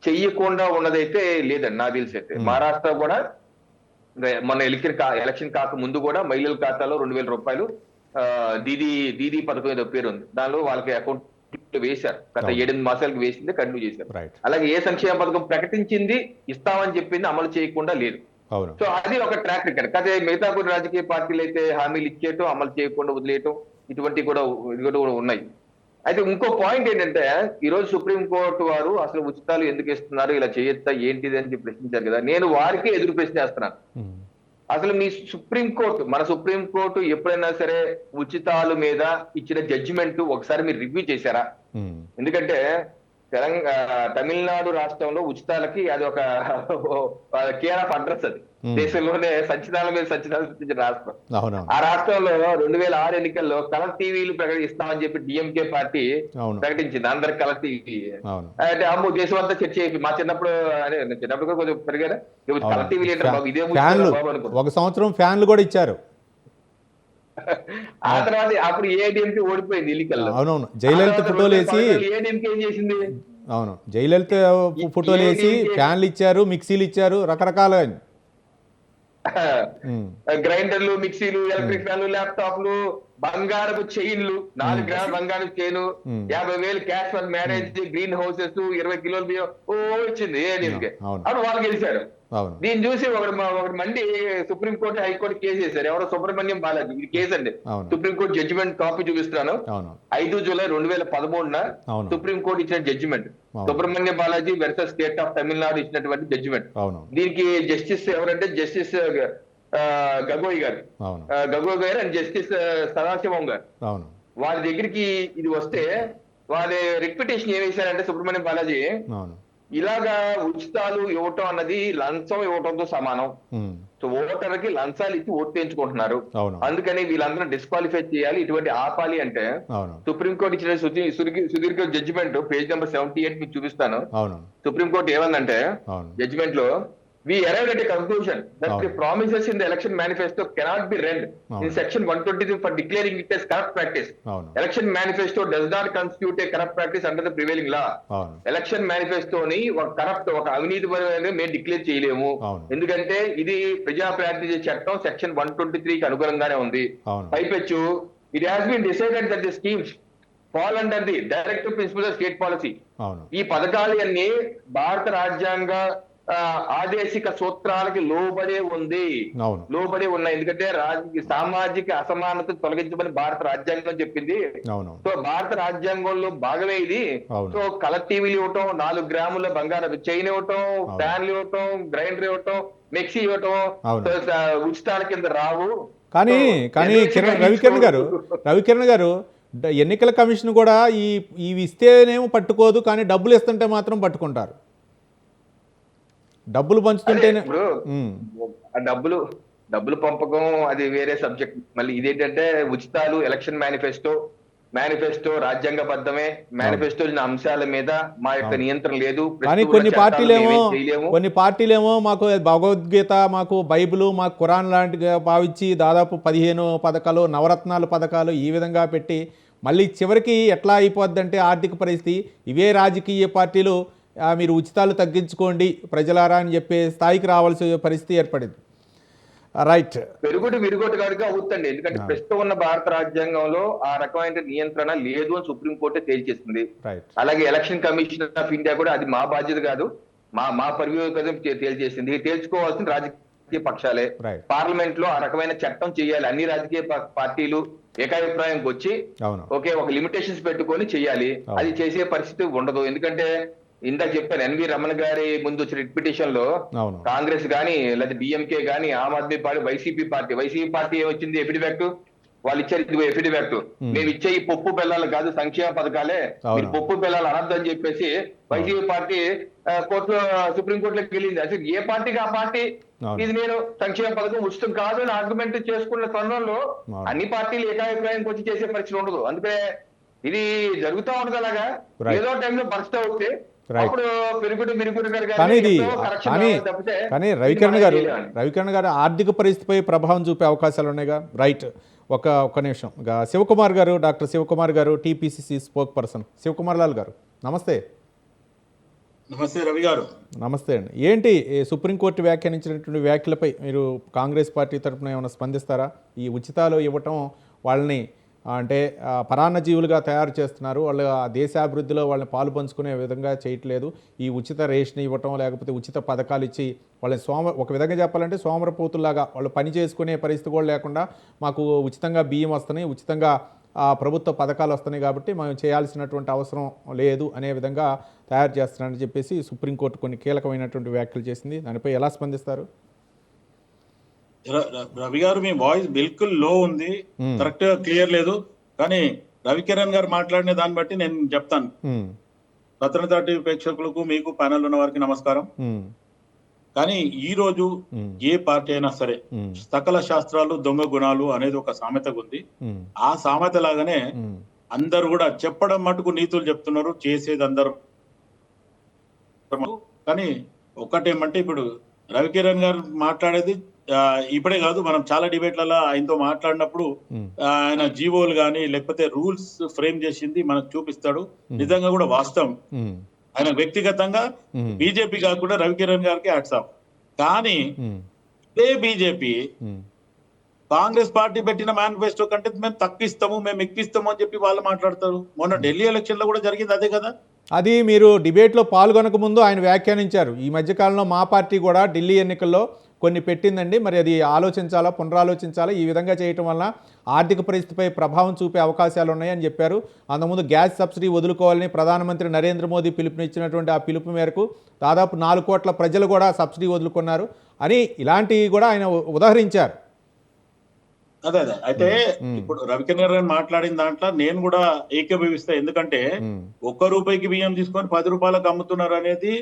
చెయ్యకుండా ఉన్నదైతే లేదండి నాకు తెలిసి. అయితే మహారాష్ట్ర కూడా మన ఎలక్షన్ కాక ముందు కూడా మహిళల ఖాతాలో 2,000 రూపాయలు దీదీ పథకం ఏదో పేరు ఉంది, దానిలో వాళ్ళకి అకౌంట్ వేశారు. గత 7-8 మాసాలకు వేసింది కంటిన్యూ చేశారు. రైట్. అలాగే ఏ సంక్షేమ పథకం ప్రకటించింది ఇస్తామని చెప్పింది అమలు చేయకుండా లేదు. అవును. సో అది ఒక ట్రాక్ రికార్డ్. అదే మిగతా కొన్ని రాజకీయ పార్టీలు అయితే హామీలు ఇచ్చేయటం, అమలు చేయకుండా వదిలేయటం ఇటువంటివి కూడా ఉన్నాయి. అయితే ఇంకో పాయింట్ ఏంటంటే, ఈ రోజు సుప్రీంకోర్టు వారు అసలు ఉచితాలు ఎందుకు ఇస్తున్నారు, ఇలా చేయొచ్చా ఏంటిది అని చెప్పి ప్రశ్నించారు కదా. నేను వారికి ఎదురు ప్రశ్న వేస్తున్నాను. అసలు మీ మన సుప్రీంకోర్టు ఎప్పుడైనా సరే ఉచితాల మీద ఇచ్చిన జడ్జిమెంట్ ఒకసారి మీరు రివ్యూ చేశారా? ఎందుకంటే తమిళనాడు రాష్ట్రంలో ఉచితాలకి అది ఒక కేర్ ఆఫ్ అడ్రస్. అది దేశంలోనే సచ్చిదాల మీద సచ్చిదాలు సృష్టించిన రాష్ట్రం. ఆ రాష్ట్రంలో 2006 ఎన్నికల్లో కలర్ టీవీలు ఇస్తామని చెప్పి డిఎంకే పార్టీ ప్రకటించింది, అందరికి కలర్ టీవీ. అంటే అమ్మో దేశం అంతా చర్చ అయిపోయి, మా చిన్నప్పుడు కూడా కొంచెం పెరిగారా కలర్ టీవీలు ఏంటారు బాబు, ఇదే బాబు అనుకో. ఒక సంవత్సరం ఫ్యాన్లు కూడా ఇచ్చారు. ఆ తర్వాత అప్పుడు ఏడీఎంకే ఓడిపోయింది ఎన్నికల్లో. అవునవును. జయలలిత ఫోటోలు వేసి ఏడీఎంకే ఏం చేసింది? అవును, జయలలిత ఫోటోలు వేసి ఫ్యాన్లు ఇచ్చారు, మిక్సీలు ఇచ్చారు, రకరకాల గ్రైండర్లు, మిక్సీలు, ఎలక్ట్రిక్ ఫ్యాన్లు, ల్యాప్టాప్లు, బంగారపు చైన్లు, 4 గ్రాముల బంగారపు chain, 50,000 cash for marriage, green houses, 20 కిలోల బియ్యం వచ్చింది ఏడీఎంకే. అప్పుడు వాళ్ళు గెలిచారు. దీన్ని చూసి ఒకటి మంది సుప్రీంకోర్టు, హైకోర్టు కేసు చేశారు. ఎవరో సుబ్రహ్మణ్యం బాలాజీ, ఇది కేసు అండి. సుప్రీంకోర్టు జడ్జిమెంట్ కాపీ చూపిస్తున్నాను. 5 జూలై 2013 సుప్రీంకోర్టు ఇచ్చిన judgement, Subrahmanyam Balaji versus state of Tamil Nadu ఇచ్చినటువంటి జడ్జిమెంట్. దీనికి జస్టిస్ ఎవరంటే జస్టిస్ గగోయ్ గారు అండ్ జస్టిస్ సదాశివం గారు. వారి దగ్గరికి ఇది వస్తే వారి రిపిటేషన్ ఏం వేశారంటే సుబ్రహ్మణ్యం బాలాజీ, ఇలాగా ఉచితాలు ఇవ్వటం అన్నది లంచం ఇవ్వటంతో సమానం. సో ఓటర్కి లంచాలు ఇచ్చి ఓటు వేయించుకుంటున్నారు, అందుకని వీళ్ళందరూ డిస్క్వాలిఫై చేయాలి, ఇటువంటి ఆపాలి అంటే సుప్రీంకోర్టు ఇచ్చిన సుదీర్ఘ జడ్జిమెంట్ పేజ్ నెంబర్ 78 మీకు చూపిస్తాను. సుప్రీంకోర్టు ఏమందంటే జడ్జిమెంట్ లో we arrived at a conclusion that అవును. the promises in the election manifesto cannot be read in అవును. section 123 for declaring it as corrupt practice. అవును. Election manifesto does not constitute a corrupt practice under the prevailing law. అవును. Election మేనిఫెస్టోని ఒక అవినీతి పరమైన మేము declare చేయలేము. అవును. ఎందుకంటే ఇది ప్రజా ప్రాతినిధ్య చట్టం సెక్షన్ 123కి అనుగుణంగానే ఉంది. అవును. పైపెచ్చు it has been decided that the schemes fall under the directive principle of state policy. అవును. ఈ పథకాలు అన్ని భారత రాజ్యాంగ ఆదేశిక సూత్రాలకి లోబడే ఉంది, అవును. లోబడే ఉన్నాయి. ఎందుకంటే సామాజిక అసమానత తొలగించమని భారత రాజ్యాంగం చెప్పింది. అవును. సో భారత రాజ్యాంగంలో భాగమే ఇది. అవును. సో కలర్ టీవీలు ఇవ్వటం, 4 గ్రాముల బంగారం చైన్ ఇవ్వటం, అవును. ఫ్యాన్లు ఇవ్వటం, గ్రైండర్ ఇవ్వటం, మిక్సీ ఇవ్వటం అవును. సో ఉచితాల కింద రావు. కానీ రవికిరణ్ గారు ఎన్నికల కమిషన్ కూడా ఇవి ఇస్తేనేమో పట్టుకోదు, కానీ డబ్బులు ఇస్తుంటే మాత్రం పట్టుకుంటారు. డబ్బులు పంచుతుంటేనే ఇప్పుడు ఆ డబ్బులు పంపకం అది వేరే సబ్జెక్ట్. మళ్ళీ ఇదేంటంటే ఉచితాలు, ఎలక్షన్ మేనిఫెస్టో రాజ్యాంగబద్ధమే. మేనిఫెస్టో అంశాల మీద మా యొక్క నియంత్రణ లేదు. కానీ కొన్ని పార్టీలేమో మాకు భగవద్గీత, మాకు బైబిల్, మాకు ఖురాన్ లాంటిగా భావించి దాదాపు 15 పథకాలు, నవరత్నాలు పథకాలు ఈ విధంగా పెట్టి మళ్ళీ చివరికి ఎట్లా అయిపోద్దంటే ఆర్థిక పరిస్థితి ఇవే రాజకీయ పార్టీలు మీరు ఉచితాలు తగ్గించుకోండి ప్రజలారా అని చెప్పే స్థాయికి రావాల్సిన పరిస్థితి ఏర్పడింది. రైట్. విరుగుడు కనుక అవుతుంది. ఎందుకంటే ప్రస్తుతం ఉన్న భారత రాజ్యాంగంలో ఆ రకమైన నియంత్రణ లేదు అని సుప్రీంకోర్టు తేల్చేసింది. అలాగే ఎలక్షన్ కమిషన్ ఆఫ్ ఇండియా కూడా అది మా బాధ్యత కాదు, మా పరివ్యూహం తేల్చేసింది. తేల్చుకోవాల్సిన రాజకీయ పక్షాలే. పార్లమెంట్ లో ఆ రకమైన చట్టం చేయాలి. అన్ని రాజకీయ పార్టీలు ఏకాభిప్రాయంకి వచ్చి ఒక లిమిటేషన్స్ పెట్టుకొని చేయాలి. అది చేసే పరిస్థితి ఉండదు. ఎందుకంటే ఇందాక చెప్పాను, ఎన్వి రమణ గారి ముందు వచ్చిన రిట్ పిటిషన్ లో కాంగ్రెస్ గానీ లేదా డిఎంకే గానీ Aam Aadmi party, YCP party ఏమొచ్చింది ఎఫిడవిట్, వాళ్ళు ఇచ్చారు ఎఫిడవిట్, మేము ఇచ్చే ఈ పప్పు బెల్లాలు కాదు సంక్షేమ పథకాలే, మీరు పప్పు బెల్లాలు అనర్థం చెప్పేసి వైసీపీ పార్టీ సుప్రీంకోర్టులోకి వెళ్ళింది. అసలు ఏ పార్టీకి ఆ పార్టీ ఇది నేను సంక్షేమ పథకం ఉచితం కాదు అని ఆర్గ్యుమెంట్ చేసుకున్న తరుణంలో అన్ని పార్టీలు ఏకాభిప్రాయానికి వచ్చి చేసే పరిస్థితి ఉండదు. అందుకే ఇది జరుగుతూ ఉండదు. అలాగా ఏదో టైంలో బర్స్ట్ అవుతే కానీ రవికిరణ్ గారు ఆర్థిక పరిస్థితిపై ప్రభావం చూపే అవకాశాలు ఉన్నాయిగా. రైట్. ఒక నిమిషం. శివకుమార్ గారు, డాక్టర్ శివకుమార్ గారు, TPCC spokesperson. Shivakumar Lal గారు నమస్తే. నమస్తే రవి గారు. నమస్తే అండి. ఏంటి సుప్రీంకోర్టు వ్యాఖ్యానించినటువంటి వ్యాఖ్యలపై మీరు కాంగ్రెస్ పార్టీ తరఫున ఏమైనా స్పందిస్తారా? ఈ ఉచితాలు ఇవ్వటం వాళ్ళని అంటే పరాన్నజీవులుగా తయారు చేస్తున్నారు, వాళ్ళు దేశాభివృద్ధిలో వాళ్ళని పాలు పంచుకునే విధంగా చేయట్లేదు. ఈ ఉచిత రేషన్ ఇవ్వటం లేకపోతే ఉచిత పథకాలు ఇచ్చి వాళ్ళని ఒక విధంగా చెప్పాలంటే సోమరపోతుల్లాగా వాళ్ళు పని చేసుకునే పరిస్థితి కూడా లేకుండా మాకు ఉచితంగా బియ్యం వస్తున్నాయి, ఉచితంగా ప్రభుత్వ పథకాలు వస్తున్నాయి కాబట్టి మనం చేయాల్సినటువంటి అవసరం లేదు అనే విధంగా తయారు చేస్తున్నారని చెప్పేసి సుప్రీంకోర్టు కొన్ని కీలకమైనటువంటి వ్యాఖ్యలు చేసింది. దానిపై ఎలా స్పందిస్తారు? రవి గారు, మీ వాయిస్ బిల్కుల్ లో ఉంది, కరెక్ట్ గా క్లియర్ లేదు. కానీ రవికిరణ్ గారు మాట్లాడిన దాన్ని బట్టి నేను చెప్తాను. రత్నత టీవీ ప్రేక్షకులకు, మీకు ప్యానెల్ ఉన్న వారికి నమస్కారం. కానీ ఈ రోజు ఏ పార్టీ అయినా సరే సకల శాస్త్రాలు దొంగ గుణాలు అనేది ఒక సామెత ఉంది. ఆ సామెత లాగానే అందరు కూడా చెప్పడం మటుకు నీతులు చెప్తున్నారు, చేసేది అందరు. కానీ ఒకటేమంటే ఇప్పుడు రవికిరణ్ గారు మాట్లాడేది ఇప్పుడే కాదు, మనం చాలా డిబేట్లలో ఆయనతో మాట్లాడినప్పుడు ఆయన జీవోలు గానీ లేకపోతే రూల్స్ ఫ్రేమ్ చేసింది మనకు చూపిస్తాడు. నిజంగా కూడా వాస్తవం. ఆయన వ్యక్తిగతంగా బీజేపీ కాకుండా రవికిరణ్ గారికి హ్యాట్స్ ఆఫ్. కానీ ఇదే బీజేపీ కాంగ్రెస్ పార్టీ పెట్టిన మేనిఫెస్టో కంటే మేము తక్కువిస్తాము, మేము ఎక్కిస్తాము అని చెప్పి వాళ్ళు మాట్లాడతారు. మొన్న ఢిల్లీ ఎలక్షన్ లో కూడా జరిగింది అదే కదా. అది మీరు డిబేట్లో పాల్గొనక ముందు ఆయన వ్యాఖ్యానించారు. ఈ మధ్యకాలంలో మా పార్టీ కూడా ఢిల్లీ ఎన్నికల్లో కొన్ని పెట్టిందండి, మరి అది ఆలోచించాలా, పునరాలోచించాలా, ఈ విధంగా చేయటం వల్ల ఆర్థిక పరిస్థితిపై ప్రభావం చూపే అవకాశాలు ఉన్నాయని చెప్పారు. అంతకుముందు గ్యాస్ సబ్సిడీ వదులుకోవాలని ప్రధానమంత్రి నరేంద్ర మోదీ పిలుపునిచ్చినటువంటి ఆ పిలుపు మేరకు దాదాపు 4 కోట్ల ప్రజలు కూడా సబ్సిడీ వదులుకున్నారు అని ఇలాంటివి కూడా ఆయన ఉదాహరించారు. అదే అయితే ఇప్పుడు రవికిరణ్ గారు మాట్లాడిన దాంట్లో నేను కూడా ఏకీభవిస్తా. ఎందుకంటే 1 రూపాయికి బియ్యం తీసుకొని 10 రూపాయలకు అమ్ముతున్నారు అనేది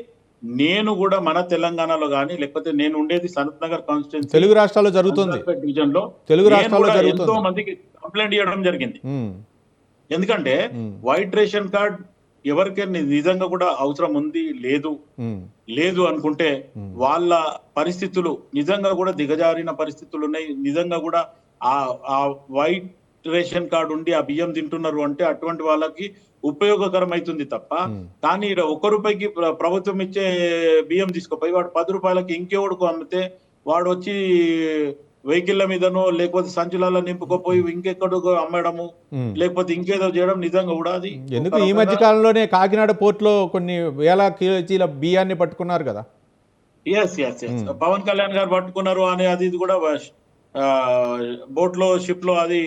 నేను కూడా మన తెలంగాణలో గానీ లేకపోతే నేను ఉండేది సనత్ నగర్ కాన్స్టిట్యుయెన్సీ తెలుగు రాష్ట్రాల్లో జరుగుతుంది, డివిజన్ లో తెలుగు రాష్ట్రాల్లో జరుగుతుంది. ఎంతో మందికి కంప్లైంట్ చేయడం జరిగింది. ఎందుకంటే వైట్ రేషన్ కార్డ్ ఎవరికైనా నిజంగా కూడా అవసరం ఉంది లేదు అనుకుంటే వాళ్ళ పరిస్థితులు నిజంగా కూడా దిగజారిన పరిస్థితులు ఉన్నాయి. నిజంగా కూడా ఆ వైట్ రేషన్ కార్డు ఉండి ఆ బియ్యం తింటున్నారు అంటే అటువంటి వాళ్ళకి ఉపయోగకరం అవుతుంది తప్ప, కానీ ఈడ 1 రూపాయికి ప్రభుత్వం ఇచ్చే బియ్యం తీసుకుపోయి వాడు 10 రూపాయలకి ఇంకెవడుకు అమ్మితే వాడు వచ్చి వెహికల్ల మీదనో లేకపోతే సంచులలో నింపుకోపోయి ఇంకెక్కడో అమ్మడము లేకపోతే ఇంకేదో చేయడం నిజంగా కూడా అది ఎందుకు ఈ మధ్య కాలంలోనే కాకినాడ పోర్టులో కొన్ని వేల కేజీల బియ్యాన్ని పట్టుకున్నారు కదా. ఎస్ పవన్ కళ్యాణ్ గారు పట్టుకున్నారు అని అది ఇది కూడా బోట్ లో షిప్ లో అది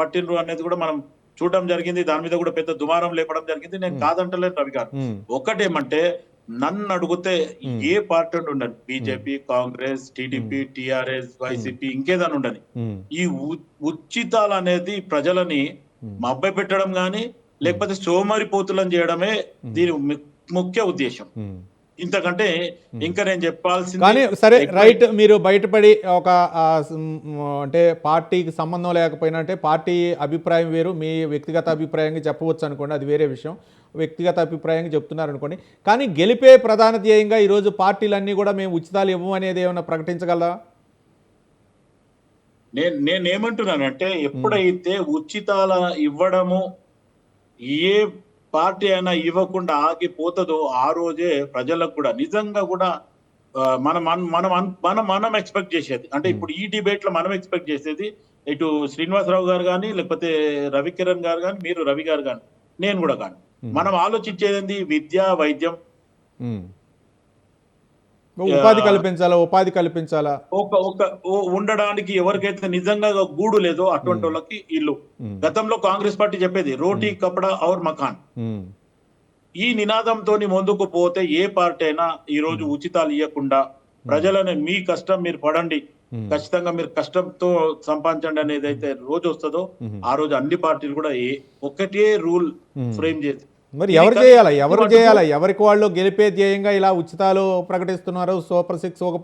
పట్టినరు అనేది కూడా మనం చూడడం జరిగింది. దాని మీద కూడా పెద్ద దుమారం లేపడం జరిగింది. నేను కాదంటలేదు రవి గారు. ఒకటేమంటే నన్ను అడిగితే ఏ పార్టీ ఉండదు, BJP, Congress, TDP, TRS, YCP, ఇంకేదని ఉండని ఈ ఉచితాలు అనేది ప్రజలని మభ్య పెట్టడం గాని లేకపోతే సోమరిపోతులను చేయడమే దీని ముఖ్య ఉద్దేశం. ఇంతకంటే ఇంకా నేను చెప్పాల్సింది. కానీ సరే రైట్, మీరు బయటపడి ఒక అంటే పార్టీకి సంబంధం లేకపోయినా అంటే పార్టీ అభిప్రాయం వేరు, మీ వ్యక్తిగత అభిప్రాయంగా చెప్పవచ్చు అనుకోండి, అది వేరే విషయం. వ్యక్తిగత అభిప్రాయంగా చెప్తున్నారు అనుకోండి. కానీ గెలిపే ప్రధాన ధ్యేయంగా ఈరోజు పార్టీలన్నీ కూడా మేము ఉచితాలు ఇవ్వము అనేది ఏమైనా ప్రకటించగలరా? నేనేమంటున్నానంటే ఎప్పుడైతే ఉచితాల ఇవ్వడము ఏ పార్టీ అయినా ఇవ్వకుండా ఆగిపోతుందో ఆ రోజే ప్రజలకు కూడా నిజంగా కూడా మనం ఎక్స్పెక్ట్ చేసేది అంటే ఇప్పుడు ఈ డిబేట్ లో మనం ఎక్స్పెక్ట్ చేసేది ఇటు శ్రీనివాసరావు గారు కానీ లేకపోతే రవికిరణ్ గారు కానీ మీరు రవి గారు కానీ నేను కూడా కానీ మనం ఆలోచించేది విద్య, వైద్యం, ఉపాధి కల్పించాలా, ఒక ఉండడానికి ఎవరికైతే నిజంగా గూడు లేదో అటువంటి వాళ్ళకి ఇల్లు. గతంలో కాంగ్రెస్ పార్టీ చెప్పేది రోటీ కపడా ఔర్ మకాన్. ఈ నినాదంతో ముందుకు పోతే ఏ పార్టీ అయినా ఈ రోజు ఉచితాలు ఇవ్వకుండా ప్రజలను మీ కష్టం మీరు పడండి, ఖచ్చితంగా మీరు కష్టంతో సంపాదించండి అనేది అయితే రోజు వస్తుందో ఆ రోజు అన్ని పార్టీలు కూడా ఒకటే రూల్ ఫ్రేమ్ చేసి మరి ఎవరు చేయాలా ఎవరికి వాళ్ళు గెలిపే ధ్యేయంగా ఇలా ఉచితాలు ప్రకటిస్తున్నారు. సూపర్ 6 ఒక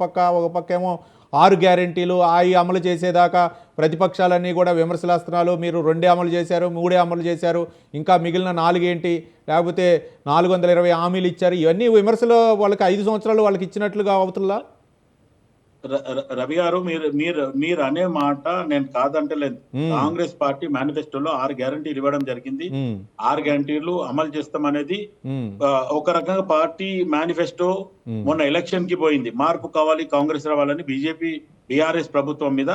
పక్క ఏమో 6 గ్యారెంటీలు అమలు చేసేదాకా ప్రతిపక్షాలన్నీ కూడా విమర్శలాస్త్రాలు, మీరు 2 అమలు చేశారు, 3 అమలు చేశారు, ఇంకా మిగిలిన 4 ఏంటి, లేకపోతే 420 హామీలు ఇచ్చారు, ఇవన్నీ విమర్శలు వాళ్ళకి 5 సంవత్సరాలు వాళ్ళకి ఇచ్చినట్లుగా అవుతుందా? రవి గారు మీరు అనే మాట నేను కాదంటలేదు. కాంగ్రెస్ పార్టీ మేనిఫెస్టోలో 6 గ్యారంటీలు ఇవ్వడం జరిగింది. 6 గ్యారంటీలు అమలు చేస్తామనేది ఒక రకంగా పార్టీ మేనిఫెస్టో. మొన్న ఎలక్షన్ కి పోయింది, మార్పు కావాలి, కాంగ్రెస్ రావాలని బీజేపీ బీఆర్ఎస్ ప్రభుత్వం మీద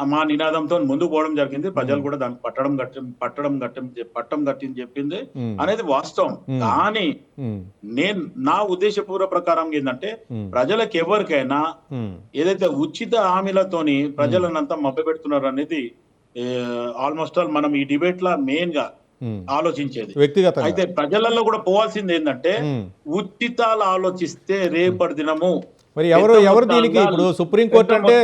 మా నినాదంతో ముందుకు పోవడం జరిగింది. ప్రజలు కూడా దానికి పట్టం కట్టింది చెప్పింది అనేది వాస్తవం. కానీ నా ఉద్దేశపూర్వ ప్రకారం ఏంటంటే ప్రజలకు ఎవరికైనా ఏదైతే ఉచిత హామీలతోని ప్రజలనంతా మభ్యపెడుతున్నారు అనేది ఆల్మోస్ట్ ఆల్ మనం ఈ డిబేట్ లా మెయిన్ గా ఆలోచించేది. అయితే ప్రజలలో కూడా పోవాల్సింది ఏంటంటే ఉచితాలు ఆలోచిస్తే రేపటి దినము మరి ఎవరు దీనికి ఇప్పుడు సుప్రీంకోర్టు అంటే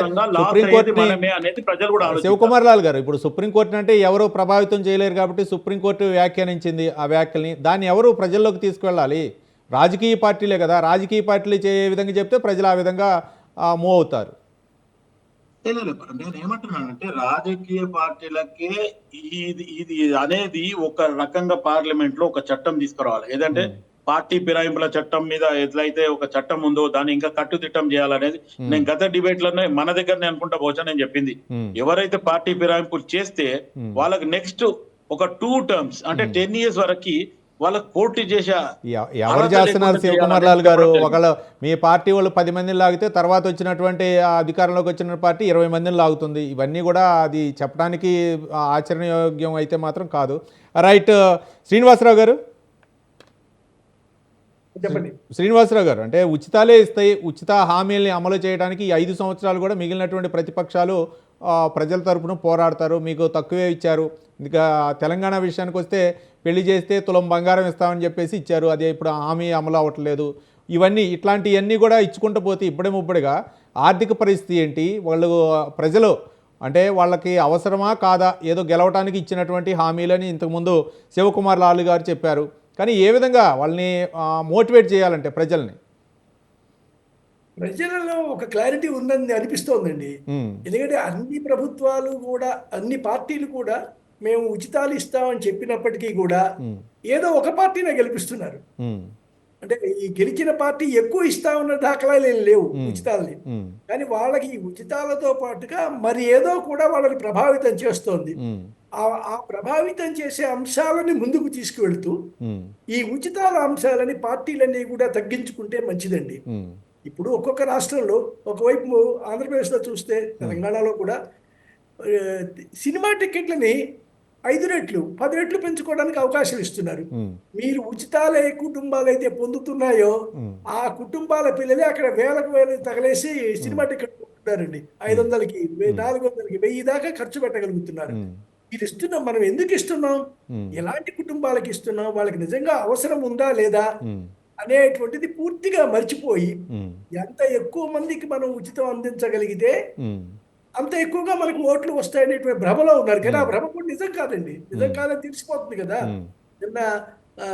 శివకుమార్ లాల్ గారు, ఇప్పుడు సుప్రీంకోర్టు అంటే ఎవరు ప్రభావితం చేయలేరు కాబట్టి సుప్రీంకోర్టు వ్యాఖ్యానించింది. ఆ వ్యాఖ్యల్ని దాన్ని ఎవరు ప్రజల్లోకి తీసుకువెళ్ళాలి? రాజకీయ పార్టీలే కదా. రాజకీయ పార్టీలు ఏ విధంగా చెప్తే ప్రజలు ఆ విధంగా మూవ్ అవుతారు. నేను ఏమంటున్నానంటే రాజకీయ పార్టీలకే ఇది అనేది ఒక రకంగా పార్లమెంట్ లో ఒక చట్టం తీసుకురావాలి. ఏదంటే పార్టీ ఫిరాయింపుల చట్టం మీద ఎట్లయితే ఒక చట్టం ఉందో దాన్ని ఇంకా కట్టుదిట్టం చేయాలనేది నేను గత డిబేట్ లోనే మన దగ్గరనే అనుకుంటా పోచా నేను చెప్పింది. ఎవరైతే పార్టీ ఫిరాయింపులు చేస్తే వాళ్ళకి నెక్స్ట్ ఒక 2 టర్మ్స్ అంటే 10 years వరకు వాళ్ళకి పోటీ చేసే ఎవరు చేస్తున్నారు? శివకుమార్ లాల్ గారు, ఒకళ్ళు మీ పార్టీ వాళ్ళు 10 మందిని లాగితే తర్వాత వచ్చినటువంటి అధికారంలోకి వచ్చిన పార్టీ 20 మందిని లాగుతుంది. ఇవన్నీ కూడా అది చెప్పడానికి ఆచరణయోగ్యం అయితే మాత్రం కాదు. రైట్, శ్రీనివాసరావు గారు చెప్పండి. శ్రీనివాసరావు గారు, అంటే ఉచితాలే ఇస్తాయి, ఉచిత హామీల్ని అమలు చేయడానికి 5 సంవత్సరాలు కూడా మిగిలినటువంటి ప్రతిపక్షాలు ప్రజల తరపున పోరాడతారు, మీకు తక్కువే ఇచ్చారు. ఇంకా తెలంగాణ విషయానికి వస్తే పెళ్లి చేస్తే తులం బంగారం ఇస్తామని చెప్పేసి ఇచ్చారు, అది ఇప్పుడు హామీ అమలు అవ్వట్లేదు. ఇట్లాంటివన్నీ కూడా ఇచ్చుకుంటూ పోతే ఇప్పుడిగా ఆర్థిక పరిస్థితి ఏంటి? వాళ్ళు ప్రజలు అంటే వాళ్ళకి అవసరమా కాదా? ఏదో గెలవటానికి ఇచ్చినటువంటి హామీలని ఇంతకుముందు శివకుమార్ లాల్ గారు చెప్పారు. కానీ ఏ విధంగా వాళ్ళని మోటివేట్ చేయాలంటే ప్రజలలో ఒక క్లారిటీ ఉందని అనిపిస్తోందండి. ఎందుకంటే అన్ని ప్రభుత్వాలు కూడా అన్ని పార్టీలు కూడా మేము ఉచితాలు ఇస్తామని చెప్పినప్పటికీ కూడా ఏదో ఒక పార్టీనే గెలిపిస్తున్నారు. ఉమ్, అంటే ఈ గెలిచిన పార్టీ ఎక్కువ ఇస్తా ఉన్న దాఖలాలు ఏం లేవు ఉమ్, ఉచితాలని. ఉమ్, కానీ వాళ్ళకి ఈ ఉచితాలతో పాటుగా మరి ఏదో కూడా వాళ్ళని ప్రభావితం చేస్తోంది. ఉమ్, ఆ ప్రభావితం చేసే అంశాలని ముందుకు తీసుకువెళ్తూ ఉమ్, ఈ ఉచితాల అంశాలని పార్టీలన్నీ కూడా తగ్గించుకుంటే మంచిదండి. ఉమ్, ఇప్పుడు ఒక్కొక్క రాష్ట్రంలో ఒకవైపు ఆంధ్రప్రదేశ్లో చూస్తే, తెలంగాణలో కూడా ఆ, సినిమా టికెట్లని 5 రెట్లు 10 రెట్లు పెంచుకోవడానికి అవకాశం ఇస్తున్నారు. ఉమ్, మీరు ఉచితాలు ఏ కుటుంబాలు అయితే పొందుతున్నాయో ఉమ్, ఆ కుటుంబాల పిల్లలే అక్కడ వేలకు వేలు తగలేసి సినిమా టికెట్ కొంటున్నారండి. 500కి 400కి 1000 దాకా ఖర్చు పెట్టగలుగుతున్నారు. ఉమ్, ఇది ఇస్తున్నాం, మనం ఎందుకు ఇస్తున్నాం, ఉమ్, ఎలాంటి కుటుంబాలకు ఇస్తున్నాం, వాళ్ళకి నిజంగా అవసరం ఉందా లేదా ఉమ్, అనేటువంటిది పూర్తిగా మర్చిపోయి ఉమ్, ఎంత ఎక్కువ మందికి మనం ఉచితం అందించగలిగితే ఉమ్, అంత ఎక్కువగా మనకు ఓట్లు వస్తాయనేటువంటి భ్రమలో ఉన్నారు. కానీ ఆ భ్రమ కూడా నిజం కాదండి. నిజం కాదని తెలిసిపోతుంది కదా. ఉమ్. నిన్న ఆ,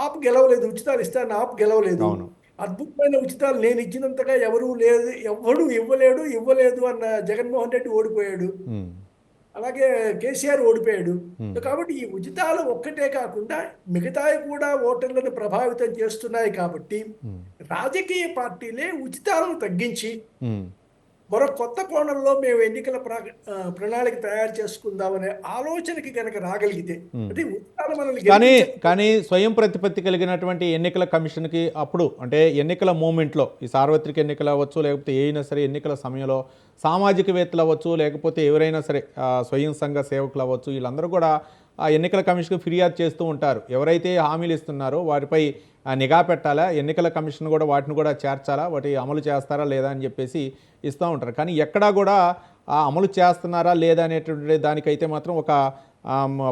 ఆప్ గెలవలేదు, ఉచితాలు ఇస్తాను ఆప్ గెలవలేదు. అవును. అద్భుతమైన ఉచితాలు నేను ఇచ్చినంతగా ఎవరూ లేదు, ఎవడు ఇవ్వలేదు అన్న జగన్మోహన్ రెడ్డి ఓడిపోయాడు. ఉమ్, అలాగే కేసీఆర్ ఓడిపోయాడు. Hmm. సో కాబట్టి ఈ ఉచితాలు ఒక్కటే కాకుండా మిగతాయి కూడా ఓటర్లను ప్రభావితం చేస్తున్నాయి. కాబట్టి ఉమ్, రాజకీయ పార్టీలే ఉచితాలను తగ్గించి ఉమ్. మరో కొత్త కోణంలో మేము ఎన్నికల ప్రణాళిక తయారు చేసుకుందామనే ఆలోచనకి కనుక రాగలిగితే, అంటే ఉచితాలు మనల్ని కానీ స్వయం ప్రతిపత్తి కలిగినటువంటి ఎన్నికల కమిషన్కి అప్పుడు అంటే ఎన్నికల మూమెంట్లో ఈ సార్వత్రిక ఎన్నికలు అవ్వచ్చు, లేకపోతే ఏ అయినా సరే ఎన్నికల సమయంలో సామాజికవేత్తలు అవ్వచ్చు, లేకపోతే ఎవరైనా సరే స్వయం సంఘ సేవకులు అవ్వచ్చు, వీళ్ళందరూ కూడా ఆ ఎన్నికల కమిషన్కి ఫిర్యాదు చేస్తూ ఉంటారు. ఎవరైతే హామీలు ఇస్తున్నారో వాటిపై నిఘా పెట్టాలా, ఎన్నికల కమిషన్ కూడా వాటిని కూడా చేర్చాలా, వాటి అమలు చేస్తారా లేదా అని చెప్పేసి ఇస్తూ ఉంటారు. కానీ ఎక్కడా కూడా అమలు చేస్తున్నారా లేదా అనేటువంటి దానికైతే మాత్రం ఒక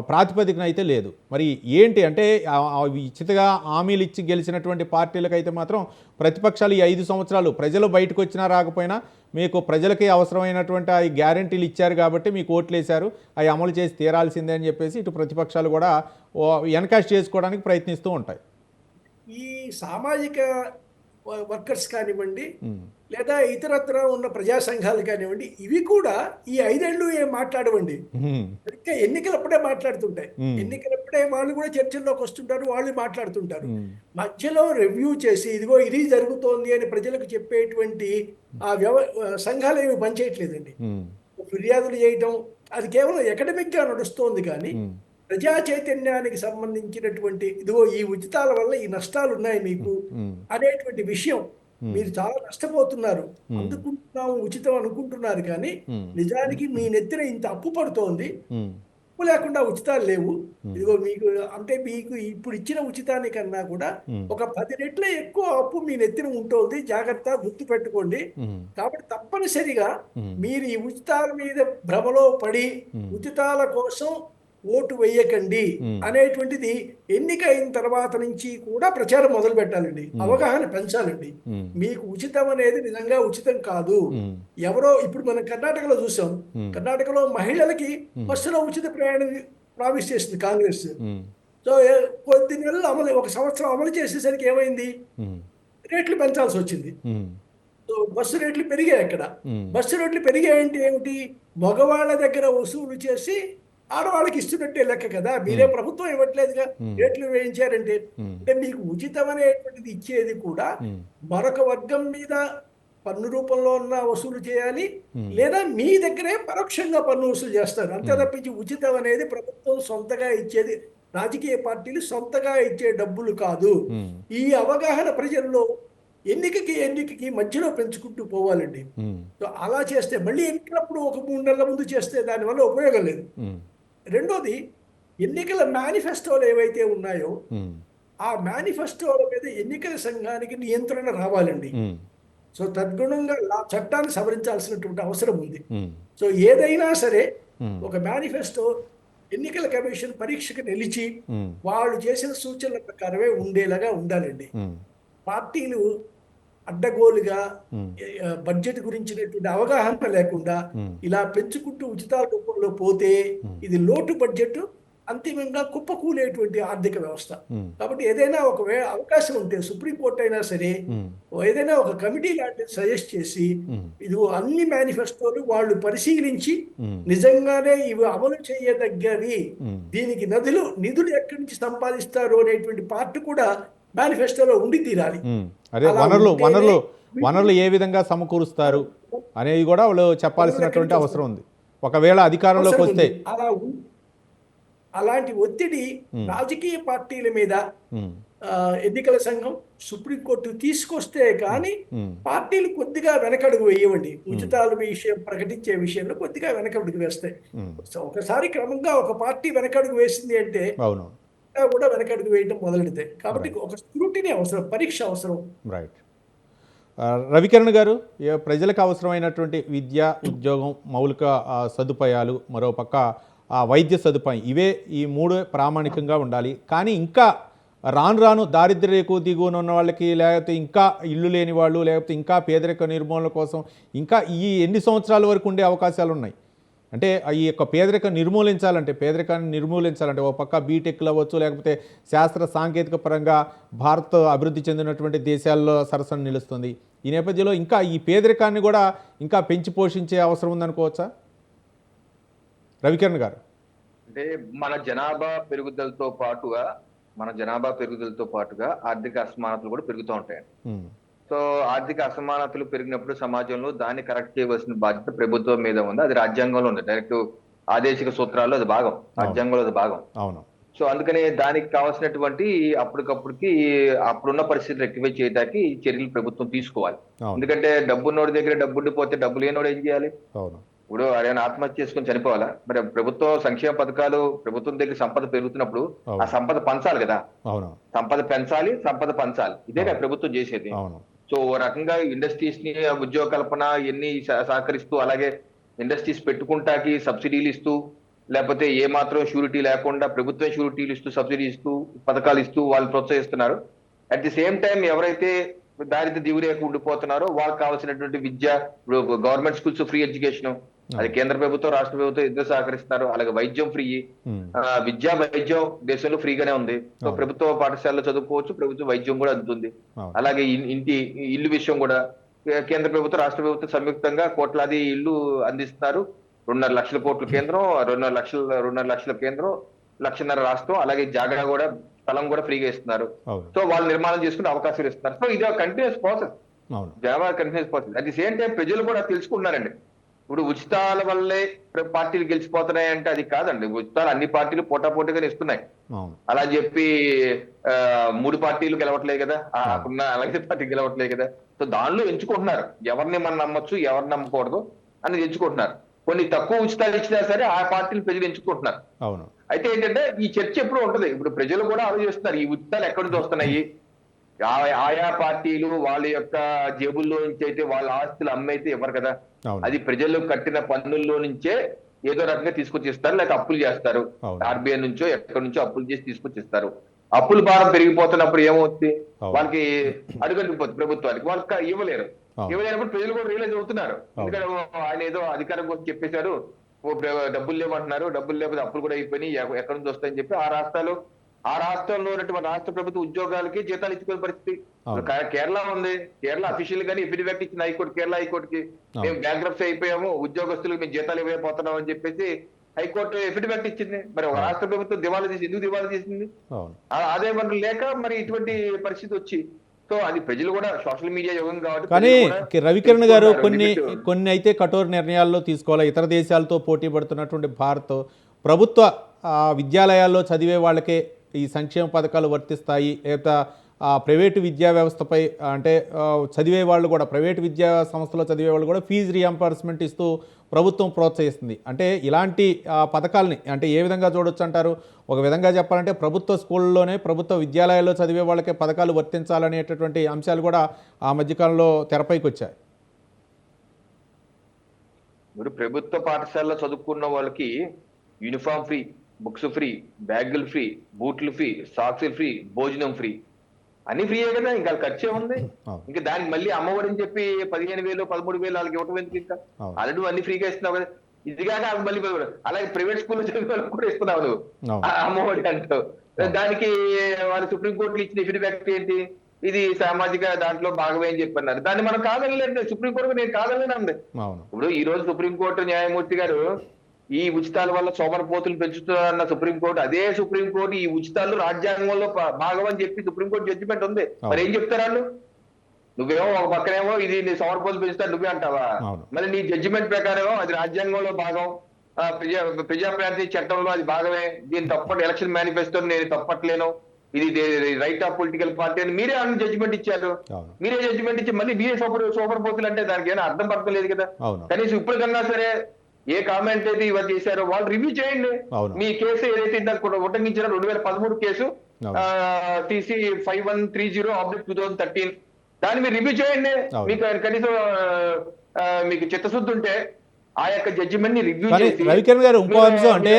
ప్రాతిపదికన అయితే లేదు. మరి ఏంటి అంటే ఉచితంగా హామీలు ఇచ్చి గెలిచినటువంటి పార్టీలకైతే మాత్రం ప్రతిపక్షాలు ఈ 5 సంవత్సరాలు ప్రజలు బయటకు వచ్చినా రాకపోయినా మీకు ప్రజలకి అవసరమైనటువంటి ఈ గ్యారంటీలు ఇచ్చారు కాబట్టి మీకు ఓట్లు వేశారు, అవి అమలు చేసి తీరాల్సిందే అని చెప్పేసి ఇటు ప్రతిపక్షాలు కూడా ఎన్కాష్ చేసుకోవడానికి ప్రయత్నిస్తూ ఉంటాయి. ఈ సామాజిక వర్కర్స్ కానివ్వండి, లేదా ఇతరత్ర ఉన్న ప్రజా సంఘాలు కానివ్వండి, ఇవి కూడా ఈ 5 ఏళ్ళు ఏం మాట్లాడవండి. ఇంకా ఎన్నికలప్పుడే మాట్లాడుతుంటాయి. ఎన్నికలప్పుడే వాళ్ళు కూడా చర్చల్లోకి వస్తుంటారు, వాళ్ళు మాట్లాడుతుంటారు. మధ్యలో రివ్యూ చేసి ఇదిగో ఇది జరుగుతోంది అని ప్రజలకు చెప్పేటువంటి ఆ సంఘాలు ఏమి పనిచేయట్లేదండి. ఫిర్యాదులు చేయటం అది కేవలం ఎకడమిక్గా నడుస్తోంది. కానీ ప్రజా చైతన్యానికి సంబంధించినటువంటి ఇదిగో ఈ ఉచితాల వల్ల ఈ నష్టాలు ఉన్నాయి మీకు అనేటువంటి విషయం, మీరు చాలా నష్టపోతున్నారు, అందుకుంటున్నాము ఉచితం అనుకుంటున్నారు, కానీ నిజానికి మీ నెత్తిన ఇంత అప్పు పడుతోంది, అప్పు లేకుండా ఉచితాలు లేవు. ఇదిగో మీకు అంటే మీకు ఇప్పుడు ఇచ్చిన ఉచితానికన్నా కూడా ఒక 10 రెట్ల ఎక్కువ అప్పు మీ నెత్తిన ఉంటుంది, జాగ్రత్త గుర్తు పెట్టుకోండి. కాబట్టి తప్పనిసరిగా మీరు ఈ ఉచితాల మీద భ్రమలో పడి ఉచితాల కోసం ఓటు వేయకండి అనేటువంటిది ఎన్నికైన తర్వాత నుంచి కూడా ప్రచారం మొదలు పెట్టాలండి. అవగాహన పెంచాలండి. మీకు ఉచితం అనేది నిజంగా ఉచితం కాదు. ఎవరో ఇప్పుడు మనం కర్ణాటకలో చూసాం, కర్ణాటకలో మహిళలకి బస్సులో ఉచిత ప్రయాణం ప్రామిస్ చేసింది కాంగ్రెస్. సో కొద్ది నెలలు అమలు, 1 సంవత్సరం అమలు చేసేసరికి ఏమైంది, రేట్లు పెంచాల్సి వచ్చింది. సో బస్సు రేట్లు పెరిగాయి. అక్కడ బస్సు రేట్లు పెరిగాయంటే ఏమిటి, మగవాళ్ళ దగ్గర వసూలు చేసి ఆడవాళ్ళకి ఇస్తున్నట్టే లెక్క కదా. మీరే ప్రభుత్వం ఇవ్వట్లేదుగా, రేట్లు వేయించారంటే. అంటే మీకు ఉచితం అనేటువంటిది ఇచ్చేది కూడా మరొక వర్గం మీద పన్ను రూపంలో ఉన్న వసూలు చేయాలి, లేదా మీ దగ్గరే పరోక్షంగా పన్ను వసూలు చేస్తారు. అంతే తప్పించి ఉచితం అనేది ప్రభుత్వం సొంతగా ఇచ్చేది, రాజకీయ పార్టీలు సొంతగా ఇచ్చే డబ్బులు కాదు. ఈ అవగాహన ప్రజల్లో ఎన్నికకి మధ్యలో పెంచుకుంటూ పోవాలండి. సో అలా చేస్తే మళ్ళీ ఎన్నికలప్పుడు ఒక 3 నెలల ముందు చేస్తే దానివల్ల ఉపయోగం లేదు. రెండోది, ఎన్నికల మేనిఫెస్టోలు ఏవైతే ఉన్నాయో ఆ మేనిఫెస్టోల మీద ఎన్నికల సంఘానికి నియంత్రణ రావాలండి. సో తద్గుణంగా చట్టాన్ని సవరించాల్సినటువంటి అవసరం ఉంది. సో ఏదైనా సరే ఒక మేనిఫెస్టో ఎన్నికల కమిషన్ పరీక్షకు నిలిచి వాళ్ళు చేసిన సూచనల ప్రకారమే ఉండేలాగా ఉండాలండి. పార్టీలు అడ్డగోలుగా బడ్జెట్ గురించినటువంటి అవగాహన లేకుండా ఇలా పెంచుకుంటూ ఉచితాల రూపంలో పోతే ఇది లోటు బడ్జెట్, అంతిమంగా కుప్పకూలేటువంటి ఆర్థిక వ్యవస్థ. కాబట్టి ఏదైనా ఒకవేళ అవకాశం ఉంటే సుప్రీంకోర్టు అయినా సరే ఏదైనా ఒక కమిటీ లాంటిది సజెస్ట్ చేసి ఇది అన్ని మేనిఫెస్టోలు వాళ్ళు పరిశీలించి నిజంగానే ఇవి అమలు చేయదగ్గవి, దీనికి నిధులు ఎక్కడి నుంచి సంపాదిస్తారు అనేటువంటి పార్ట్ కూడా మేనిఫెస్టోలో ఉండి తీరాలి. అదే అలా వనరులు ఉంటేనే వనరులు వనరులు ఏ విధంగా సమకూరుస్తారు అనేవి కూడా వాళ్ళు చెప్పాల్సినటువంటి అవసరం ఉంది ఒకవేళ అధికారంలోకి అవసరం వస్తే. ఉంది. అలాంటి ఒత్తిడి రాజకీయ పార్టీల మీద ఎన్నికల సంఘం సుప్రీంకోర్టు తీసుకొస్తే కానీ పార్టీలు కొద్దిగా వెనకడుగు వేయవండి. ఉచితాల విషయం ప్రకటించే విషయంలో కొద్దిగా వెనకడుగు వేస్తాయి. ఒకసారి క్రమంగా ఒక పార్టీ వెనకడుగు వేసింది అంటే అవును కూడా వెనకడుగు వేయడం మొదలెడతాయి. కాబట్టి ఒక స్క్రూటినీ అవసరం, పరీక్ష అవసరం. రైట్. రవికిరణ్ గారు, ప్రజలకు అవసరమైనటువంటి విద్య, ఉద్యోగం, మౌలిక సదుపాయాలు, మరోపక్క వైద్య సదుపాయం, ఇవే ఈ మూడు ప్రామాణికంగా ఉండాలి. కానీ ఇంకా రాను రాను దారిద్ర్య రేఖ దిగువన ఉన్న వాళ్ళకి, లేకపోతే ఇంకా ఇల్లు లేని వాళ్ళు, లేకపోతే ఇంకా పేదరిక నిర్మూలన కోసం ఇంకా ఈ ఎన్ని సంవత్సరాల వరకు ఉండే అవకాశాలు ఉన్నాయి? అంటే ఈ యొక్క పేదరికాన్ని నిర్మూలించాలంటే ఒక పక్క బీటెక్లు అవ్వచ్చు, లేకపోతే శాస్త్ర సాంకేతిక పరంగా భారత్ అభివృద్ధి చెందినటువంటి దేశాల్లో సరసన నిలుస్తుంది. ఈ నేపథ్యంలో ఇంకా ఈ పేదరికాన్ని కూడా ఇంకా పెంచి పోషించే అవసరం ఉందనుకోవచ్చా రవికిరణ్ గారు? అంటే మన జనాభా పెరుగుదలతో పాటుగా ఆర్థిక అసమానతలు కూడా పెరుగుతూ ఉంటాయి. సో ఆర్థిక అసమానతలు పెరిగినప్పుడు సమాజంలో దాన్ని కరెక్ట్ చేయవలసిన బాధ్యత ప్రభుత్వం మీద ఉంది. అది రాజ్యాంగంలో ఉంది. డైరెక్ట్ ఆదేశిక సూత్రాల్లో అది భాగం, రాజ్యాంగంలో అది భాగం. అవును. సో అందుకని దానికి కావాల్సినటువంటి అప్పుడున్న పరిస్థితులు రెక్టిఫై చేయడానికి చర్యలు ప్రభుత్వం తీసుకోవాలి. ఎందుకంటే డబ్బున్నోడి దగ్గర డబ్బు ఉండిపోతే డబ్బు లేనోడు ఏం చేయాలి? ఇప్పుడు ఆయన ఆత్మహత్య చేసుకుని చనిపోవాలా? మరి ప్రభుత్వం సంక్షేమ పథకాలు, ప్రభుత్వం దగ్గర సంపద పెరుగుతున్నప్పుడు ఆ సంపద పంచాలి కదా. సంపద పెంచాలి, సంపద పంచాలి. ఇదే ప్రభుత్వం చేసేది. సో ఓ రకంగా ఇండస్ట్రీస్ ని ఉద్యోగ కల్పన ఎన్ని సహకరిస్తూ, అలాగే ఇండస్ట్రీస్ పెట్టుకుంటాకి సబ్సిడీలు ఇస్తూ, లేకపోతే ఏ మాత్రం షూరిటీ లేకుండా ప్రభుత్వం షూరిటీలు ఇస్తూ, సబ్సిడీ ఇస్తూ, పథకాలు ఇస్తూ వాళ్ళు ప్రోత్సహిస్తున్నారు. అట్ ది సేమ్ టైం ఎవరైతే దారిద్ర్య దిగురేఖ ఉండిపోతున్నారో వాళ్ళకి కావాల్సినటువంటి విద్య, గవర్నమెంట్ స్కూల్స్ ఫ్రీ ఎడ్యుకేషన్, అది కేంద్ర ప్రభుత్వం రాష్ట్ర ప్రభుత్వం ఇద్దరు సహకరిస్తున్నారు. అలాగే వైద్యం ఫ్రీ, విద్యా వైద్యం దేశంలో ఫ్రీగానే ఉంది. సో ప్రభుత్వ పాఠశాలలో చదువుకోవచ్చు, ప్రభుత్వ వైద్యం కూడా అందుతుంది. అలాగే ఇల్లు విషయం కూడా కేంద్ర ప్రభుత్వం రాష్ట్ర ప్రభుత్వం సంయుక్తంగా కోట్లాది ఇల్లు అందిస్తున్నారు. 2.5 లక్షల కోట్ల కేంద్రం, 2.5 లక్షల కేంద్రం, 1.5 లక్షల రాష్ట్రం, అలాగే జాగా కూడా, స్థలం కూడా ఫ్రీగా ఇస్తున్నారు. సో వాళ్ళు నిర్మాణం చేసుకునే అవకాశాలు ఇస్తున్నారు. సో ఇది continuous process, continuous process. At the same time ప్రజలు కూడా తెలుసుకుంటున్నారండి. ఇప్పుడు ఉచితాల వల్లే పార్టీలు గెలిచిపోతున్నాయి అంటే అది కాదండి. ఉచితాలు అన్ని పార్టీలు పోటాపోటీగా ఇస్తున్నాయి. అలా చెప్పి 3 పార్టీలు గెలవట్లేదు కదా, అలాగే పార్టీ గెలవట్లేదు కదా. సో దానిలో ఎంచుకుంటున్నారు ఎవరిని మనం నమ్మొచ్చు, ఎవరిని నమ్మకూడదు అని ఎంచుకుంటున్నారు. కొన్ని తక్కువ ఉచితాలు ఇచ్చినా సరే ఆ పార్టీలు ప్రజలు ఎంచుకుంటున్నారు. అయితే ఏంటంటే ఈ చర్చ ఎప్పుడు ఉంటది. ఇప్పుడు ప్రజలు కూడా ఆలోచిస్తున్నారు ఈ ఉచితాలు ఎక్కడి నుంచి వస్తున్నాయి. ఆయా పార్టీలు వాళ్ళ యొక్క జేబుల్లో నుంచి అయితే వాళ్ళ ఆస్తులు అమ్మైతే ఇవ్వరు కదా. అది ప్రజలు కట్టిన పన్నుల్లో నుంచే ఏదో రకంగా తీసుకొచ్చిస్తారు, లేక అప్పులు చేస్తారు. ఆర్బీఐ నుంచో ఎక్కడి నుంచో అప్పులు చేసి తీసుకొచ్చిస్తారు. అప్పుల భారం పెరిగిపోతున్నప్పుడు ఏమవుతుంది, వాళ్ళకి అడుగంటిపోతుంది ప్రభుత్వానికి, వాళ్ళకి ఇవ్వలేనప్పుడు ప్రజలు కూడా రియలైజ్ అవుతున్నారు. ఎందుకంటే ఆయన ఏదో అధికారం కోసం చెప్పేశారు, డబ్బులు లేవంటున్నారు, డబ్బులు లేకపోతే అప్పులు కూడా అయిపోయినాయి, ఎక్కడి నుంచి వస్తాయని చెప్పి ఆ రాష్ట్రంలో ఉన్నటువంటి రాష్ట్ర ప్రభుత్వ ఉద్యోగాలకి జీతాలు ఇచ్చుకునే పరిస్థితి. కేరళ ఉంది, కేరళ అఫీషియల్ గానీ ఎఫిడవిట్ ఇచ్చిన కేరళ హైకోర్టుకి, మేము బ్యాంక్రప్సీ అయిపోయాము, ఉద్యోగస్తులకు మేము జీతాలు ఇవ్వకపోతున్నాం అని చెప్పేసి హైకోర్టు ఎఫిడవిట్ ఇచ్చింది. మరి ఒక రాష్ట్ర ప్రభుత్వం దివాళా చేసి ఎందుకు దివాళా చేసింది? ఆదాయ వనరులు లేక మరి ఇటువంటి పరిస్థితి వచ్చి. సో అది ప్రజలు కూడా సోషల్ మీడియా యుగం కాబట్టి. కానీ రవికిరణ్ గారు కొన్ని అయితే కఠోర నిర్ణయాల్లో తీసుకోవాలి. ఇతర దేశాలతో పోటీ పడుతున్నటువంటి భారత్ ప్రభుత్వ విద్యాలయాల్లో చదివే వాళ్ళకే ఈ సంక్షేమ పథకాలు వర్తిస్తాయి, లేదా ప్రైవేటు విద్యా వ్యవస్థపై అంటే చదివే వాళ్ళు కూడా, ప్రైవేటు విద్యా సంస్థలో చదివే వాళ్ళు కూడా ఫీజు రియంబర్స్మెంట్ ఇస్తూ ప్రభుత్వం ప్రోత్సహిస్తుంది. అంటే ఇలాంటి పథకాలని అంటే ఏ విధంగా చూడొచ్చు అంటారు? ఒక విధంగా చెప్పాలంటే ప్రభుత్వ స్కూళ్ళలోనే, ప్రభుత్వ విద్యాలయాల్లో చదివే వాళ్ళకే పథకాలు వర్తించాలనేటటువంటి అంశాలు కూడా ఆ మధ్యకాలంలో తెరపైకి వచ్చాయి. మీరు ప్రభుత్వ పాఠశాలలో చదువుకున్న వాళ్ళకి యూనిఫామ్ ఫ్రీ, బుక్స్ ఫ్రీ, బ్యాగులు ఫ్రీ, బూట్లు ఫ్రీ, సాక్స్ ఫ్రీ, భోజనం ఫ్రీ, అన్ని ఫ్రీయే కదా. ఇంకా ఖర్చే ఉంది. ఇంకా దానికి మళ్ళీ అమ్మఒడి అని చెప్పి 15,000, 13,000 వాళ్ళకి ఇవ్వటం ఎందుకు? ఇంకా ఆల్రెడీ అన్ని ఫ్రీగా ఇస్తున్నావు కదా. ఇది కాక మళ్ళీ అలాగే ప్రైవేట్ స్కూల్ చదివే వాళ్ళకి కూడా ఇస్తున్నావు నువ్వు అవును. అమ్మఒడి అంటూ. దానికి వాళ్ళు సుప్రీంకోర్టులో ఇచ్చిన ఫీడ్బ్యాక్ ఏంటి? ఇది సామాజిక దాంట్లో భాగమే అని చెప్పన్నారు. దాన్ని మనం కాదనలేదు. సుప్రీంకోర్టు నేను కాదనలేనండి. అవును. ఇప్పుడు ఈ రోజు సుప్రీంకోర్టు న్యాయమూర్తి గారు ఈ ఉచితాల వల్ల సోమరపోతులు పెంచుతున్నారన్న సుప్రీంకోర్టు, అదే సుప్రీంకోర్టు ఈ ఉచితాలు రాజ్యాంగంలో భాగం అని చెప్పి సుప్రీంకోర్టు జడ్జిమెంట్ ఉంది. మరి ఏం చెప్తారు వాళ్ళు? నువ్వేమో ఒక పక్కనేమో ఇది నీ సోమరపోతులు పెంచుతారు నువ్వే అంటావా? అవును. మరి నీ జడ్జిమెంట్ ప్రకారం అది రాజ్యాంగంలో భాగం, ప్రజాప్రాంతీయ చట్టంలో అది భాగమే, దీన్ని తప్పటి ఎలక్షన్ మేనిఫెస్టో నేను తప్పట్లేను, ఇది రైట్ ఆఫ్ పొలిటికల్ పార్టీ అని మీరే జడ్జిమెంట్ ఇచ్చారు. అవును. మీరే జడ్జిమెంట్ ఇచ్చి మళ్ళీ మీరే సూపర్ పోతులు అంటే దానికి ఏమైనా అర్థం పడతలేదు లేదు కదా. అవును. కనీసం ఇప్పుడు కన్నా సరే ఏ కామెంట్ అయితే ఇవాళ చేశారో వాళ్ళు రివ్యూ చేయండి. అవును. మీ కేసు ఏదైతే ఇందాక ఉల్లంఘించారో 2013 కేసు అవును. TC 5130/2013 దాన్ని మీరు రివ్యూ చేయండి. అవును. మీకు కనీసం మీకు చిత్తశుద్ధి ఉంటే ఆ యొక్క జడ్జిమెంట్ ని రివ్యూ కానీ చేసి రవికిరణ్ గారు ఇంకో అంశం అంటే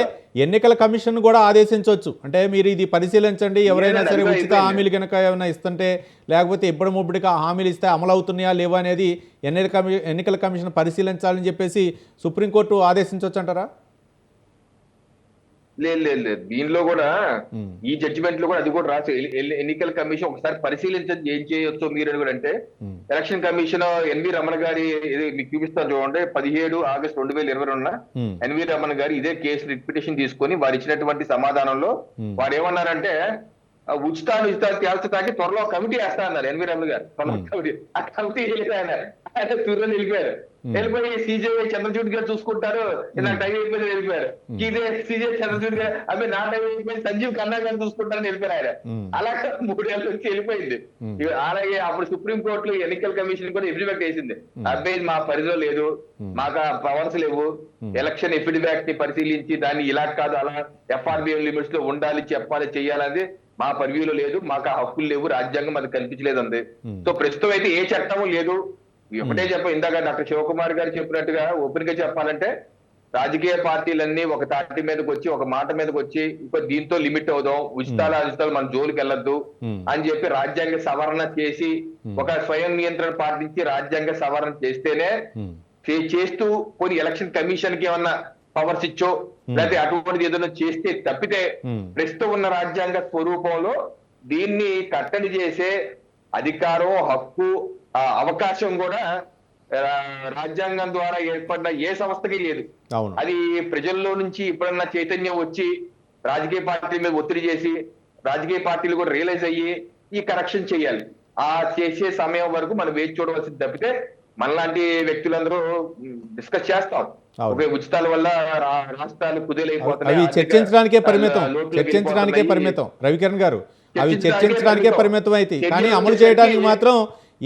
ఎన్నికల కమిషన్ కూడా ఆదేశించవచ్చు. అంటే మీరు ఇది పరిశీలించండి, ఎవరైనా సరే ఉచిత హామీలు కనుక ఏమైనా ఇస్తుంటే లేకపోతే ఇప్పుడు ముబ్బడిగా హామీలు ఇస్తే అమలు అవుతున్నాయా లేవా అనేది ఎన్నికల కమిషన్ పరిశీలించాలని చెప్పేసి సుప్రీంకోర్టు ఆదేశించవచ్చు అంటారా? లేదు. దీనిలో కూడా ఈ జడ్జిమెంట్ లో కూడా అది కూడా రాసి ఎన్నికల కమిషన్ ఒకసారి పరిశీలించండి ఏం చేయొచ్చో మీరు కూడా. అంటే ఎలక్షన్ కమిషన్ ఎన్వి రమణ గారి ఇది మీకు చూపిస్తాను చూడండి. 17 ఆగస్టు 2022 ఎన్వి రమణ గారి ఇదే కేసు రిట్ పిటిషన్ తీసుకొని వారు ఇచ్చినటువంటి సమాధానంలో వారు ఏమన్నారంటే ఉచితాలు తేల్చడానికి త్వరలో కమిటీ వేస్తా అన్నారు ఎన్వి రమణ గారు. కమిటీ ఆ కమిటీ ఆయన త్వరలో వెళ్ళిపోయారు. వెళ్ళిపోయి CJI చంద్రచూడ్ గారు చూసుకుంటారు, నా టైం అయిపోయింది వెళ్ళిపోయారు. ఇదే CJI చంద్రచూడ్ గారు నా టైం అయిపోయింది సంజీవ్ ఖన్నా గారు చూసుకుంటారని వెళ్ళిపోయారు ఆయన. అలాగే 3 ఏళ్ళ నుంచి వెళ్ళిపోయింది. అలాగే అప్పుడు సుప్రీంకోర్టులో ఎన్నికల కమిషన్ కూడా ఎఫిడవిట్ వేసింది, అబ్బాయి మా పరిధిలో లేదు, మాకు ఆ పవర్స్ లేవు, ఎలక్షన్ ఎఫిడవిట్ ని పరిశీలించి దాన్ని ఇలా కాదు అలా FRBM లిమిట్స్ లో ఉండాలి, చెప్పాలి, చెయ్యాలనేది మా పర్వ్యూలో లేదు, మాకు ఆ హక్కులు లేవు, రాజ్యాంగం అది కల్పించలేదు అంది. సో ప్రస్తుతం అయితే ఏ చట్టము లేదు. ఒకటే ఇందాక డాక్టర్ శివకుమార్ గారు చెప్పినట్టుగా ఓపెన్ గా చెప్పాలంటే రాజకీయ పార్టీలన్నీ ఒక తాటి మీదకి వచ్చి ఒక మాట మీదకి వచ్చి ఇప్పుడు దీంతో లిమిట్ అవుదాం, ఉచితాలు మన జోలికి వెళ్ళొద్దు అని చెప్పి రాజ్యాంగ సవరణ చేసి ఒక స్వయం నియంత్రణ పాటించి రాజ్యాంగ సవరణ చేస్తేనే చేస్తూ కొన్ని ఎలక్షన్ కమిషన్ కి ఏమన్నా పవర్స్ ఇచ్చో లేకపోతే అటువంటిది ఏదైనా చేస్తే తప్పితే ప్రస్తుతం ఉన్న రాజ్యాంగ స్వరూపంలో దీన్ని కట్టడి చేసే అధికారం, హక్కు, అవకాశం కూడా రాజ్యాంగం ద్వారా ఏర్పడిన ఏ సంస్థకి లేదు. అది ప్రజల్లో నుంచి ఎప్పుడన్నా చైతన్యం వచ్చి రాజకీయ పార్టీల మీద ఒత్తిడి చేసి రాజకీయ పార్టీలు కూడా రియలైజ్ అయ్యి ఈ కరెక్షన్ చేయాలి. ఆ చేసే సమయం వరకు మనం వేచి చూడవలసింది తప్పితే మనలాంటి వ్యక్తులందరూ డిస్కస్ చేస్తాం ఒక ఉచితాల వల్ల రాష్ట్రాలు కుదేలైపోతున్నాయి, అవి చర్చించడానికే పరిమితం రవికిరణ్ గారు, అవి చర్చించడానికే పరిమితం అయితే కానీ అమలు చేయడానికి మాత్రం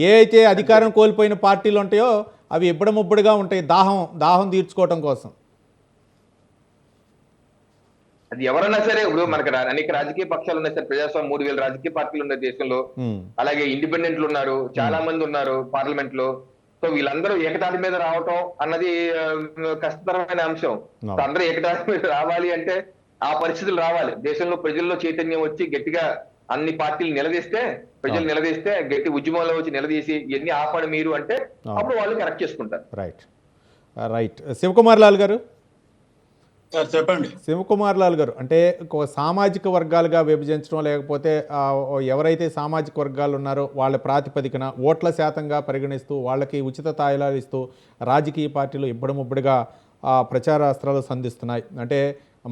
ఏ అయితే అధికారం కోల్పోయిన పార్టీలు ఉంటాయో అవి ఇబ్బడముబ్బడిగా ఉంటాయి, దాహం తీర్చుకోవటం కోసం. అది ఎవరన్నా సరే ఇప్పుడు మనకి అనేక రాజకీయ పక్షాలు ఉన్నాయి సార్, ప్రజాస్వామ్యం 3000 రాజకీయ పార్టీలు ఉన్నాయి దేశంలో, అలాగే ఇండిపెండెంట్లు ఉన్నారు, చాలా మంది ఉన్నారు పార్లమెంట్ లో. సో వీళ్ళందరూ ఏకతాటి మీద రావటం అన్నది కష్టతరమైన అంశం. అందరూ ఏకతాటి మీద రావాలి అంటే ఆ పరిస్థితులు రావాలి. దేశంలో ప్రజల్లో చైతన్యం వచ్చి గట్టిగా అన్ని పార్టీలు నిలదీస్తే, ప్రజలు నిలదీస్తే, గట్టి ఉద్యమంలో వచ్చి నిలదీసి ఎన్ని ఆపడి మీరు అంటే అప్పుడు వాళ్ళు కరెక్ట్ చేసుకుంటారు. రైట్ శివకుమార్ లాల్ గారు చెప్పండి. శివకుమార్ లాల్ గారు, అంటే సామాజిక వర్గాలుగా విభజించడం లేకపోతే ఎవరైతే సామాజిక వర్గాలు ఉన్నారో వాళ్ళ ప్రాతిపదికన ఓట్ల శాతంగా పరిగణిస్తూ వాళ్ళకి ఉచిత తాయిలాలు ఇస్తూ రాజకీయ పార్టీలు ఇబ్బడముబ్బడిగా ప్రచారాస్త్రాలు సంధిస్తున్నాయి. అంటే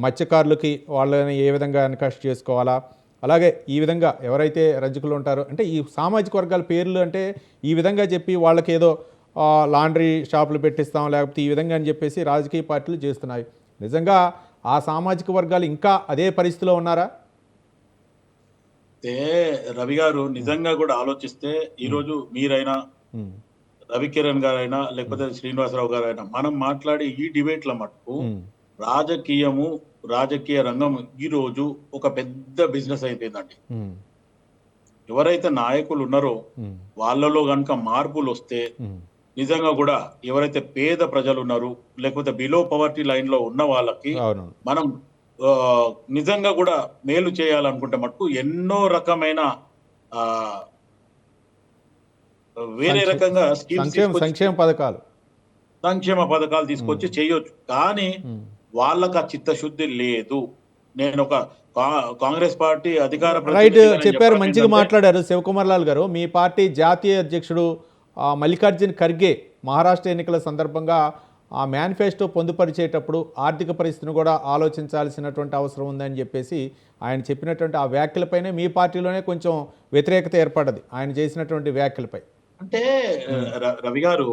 మత్స్యకారులకి వాళ్ళని ఏ విధంగా ఎన్కాస్ట్ చేసుకోవాలా, అలాగే ఈ విధంగా ఎవరైతే రజకులు ఉంటారో అంటే ఈ సామాజిక వర్గాల పేర్లు అంటే ఈ విధంగా చెప్పి వాళ్ళకి ఏదో లాండ్రీ షాపులు పెట్టిస్తాం లేకపోతే ఈ విధంగా అని చెప్పేసి రాజకీయ పార్టీలు చేస్తున్నాయి. నిజంగా ఆ సామాజిక వర్గాలు ఇంకా అదే పరిస్థితిలో ఉన్నారా? రవి గారు నిజంగా కూడా ఆలోచిస్తే ఈరోజు మీరైనా రవికిరణ్ గారైనా లేకపోతే శ్రీనివాసరావు గారైనా మనం మాట్లాడే ఈ డిబేట్ల మటుకు రాజకీయ రంగం ఈ రోజు ఒక పెద్ద బిజినెస్ అయిపోయిందండి. ఎవరైతే నాయకులు ఉన్నారో వాళ్ళలో కనుక మార్పులు వస్తే నిజంగా కూడా ఎవరైతే పేద ప్రజలు ఉన్నారు లేకపోతే బిలో పవర్టీ లైన్ లో ఉన్న వాళ్ళకి మనం నిజంగా కూడా మేలు చేయాలనుకుంటే మటుకు ఎన్నో రకమైన వేరే రకంగా సంక్షేమ పథకాలు సంక్షేమ పథకాలు తీసుకొచ్చి చేయొచ్చు. కానీ వాళ్ళకి ఆ చిత్తశుద్ధి లేదు. నేను ఒక కాంగ్రెస్ పార్టీ అధికార రైట్, ప్రతినిధిగా నేను చెప్పారు, చెప్పడం మంచిగా ఏంటంటే, మాట్లాడారు శివకుమార్ లాల్ గారు. మీ పార్టీ జాతీయ అధ్యక్షుడు మల్లికార్జున్ ఖర్గే మహారాష్ట్ర ఎన్నికల సందర్భంగా ఆ మేనిఫెస్టో పొందుపరిచేటప్పుడు ఆర్థిక పరిస్థితిని కూడా ఆలోచించాల్సినటువంటి అవసరం ఉందని చెప్పేసి ఆయన చెప్పినటువంటి ఆ వ్యాఖ్యలపైనే మీ పార్టీలోనే కొంచెం వ్యతిరేకత ఏర్పడ్డది ఆయన చేసినటువంటి వ్యాఖ్యలపై. అంటే రవి గారు,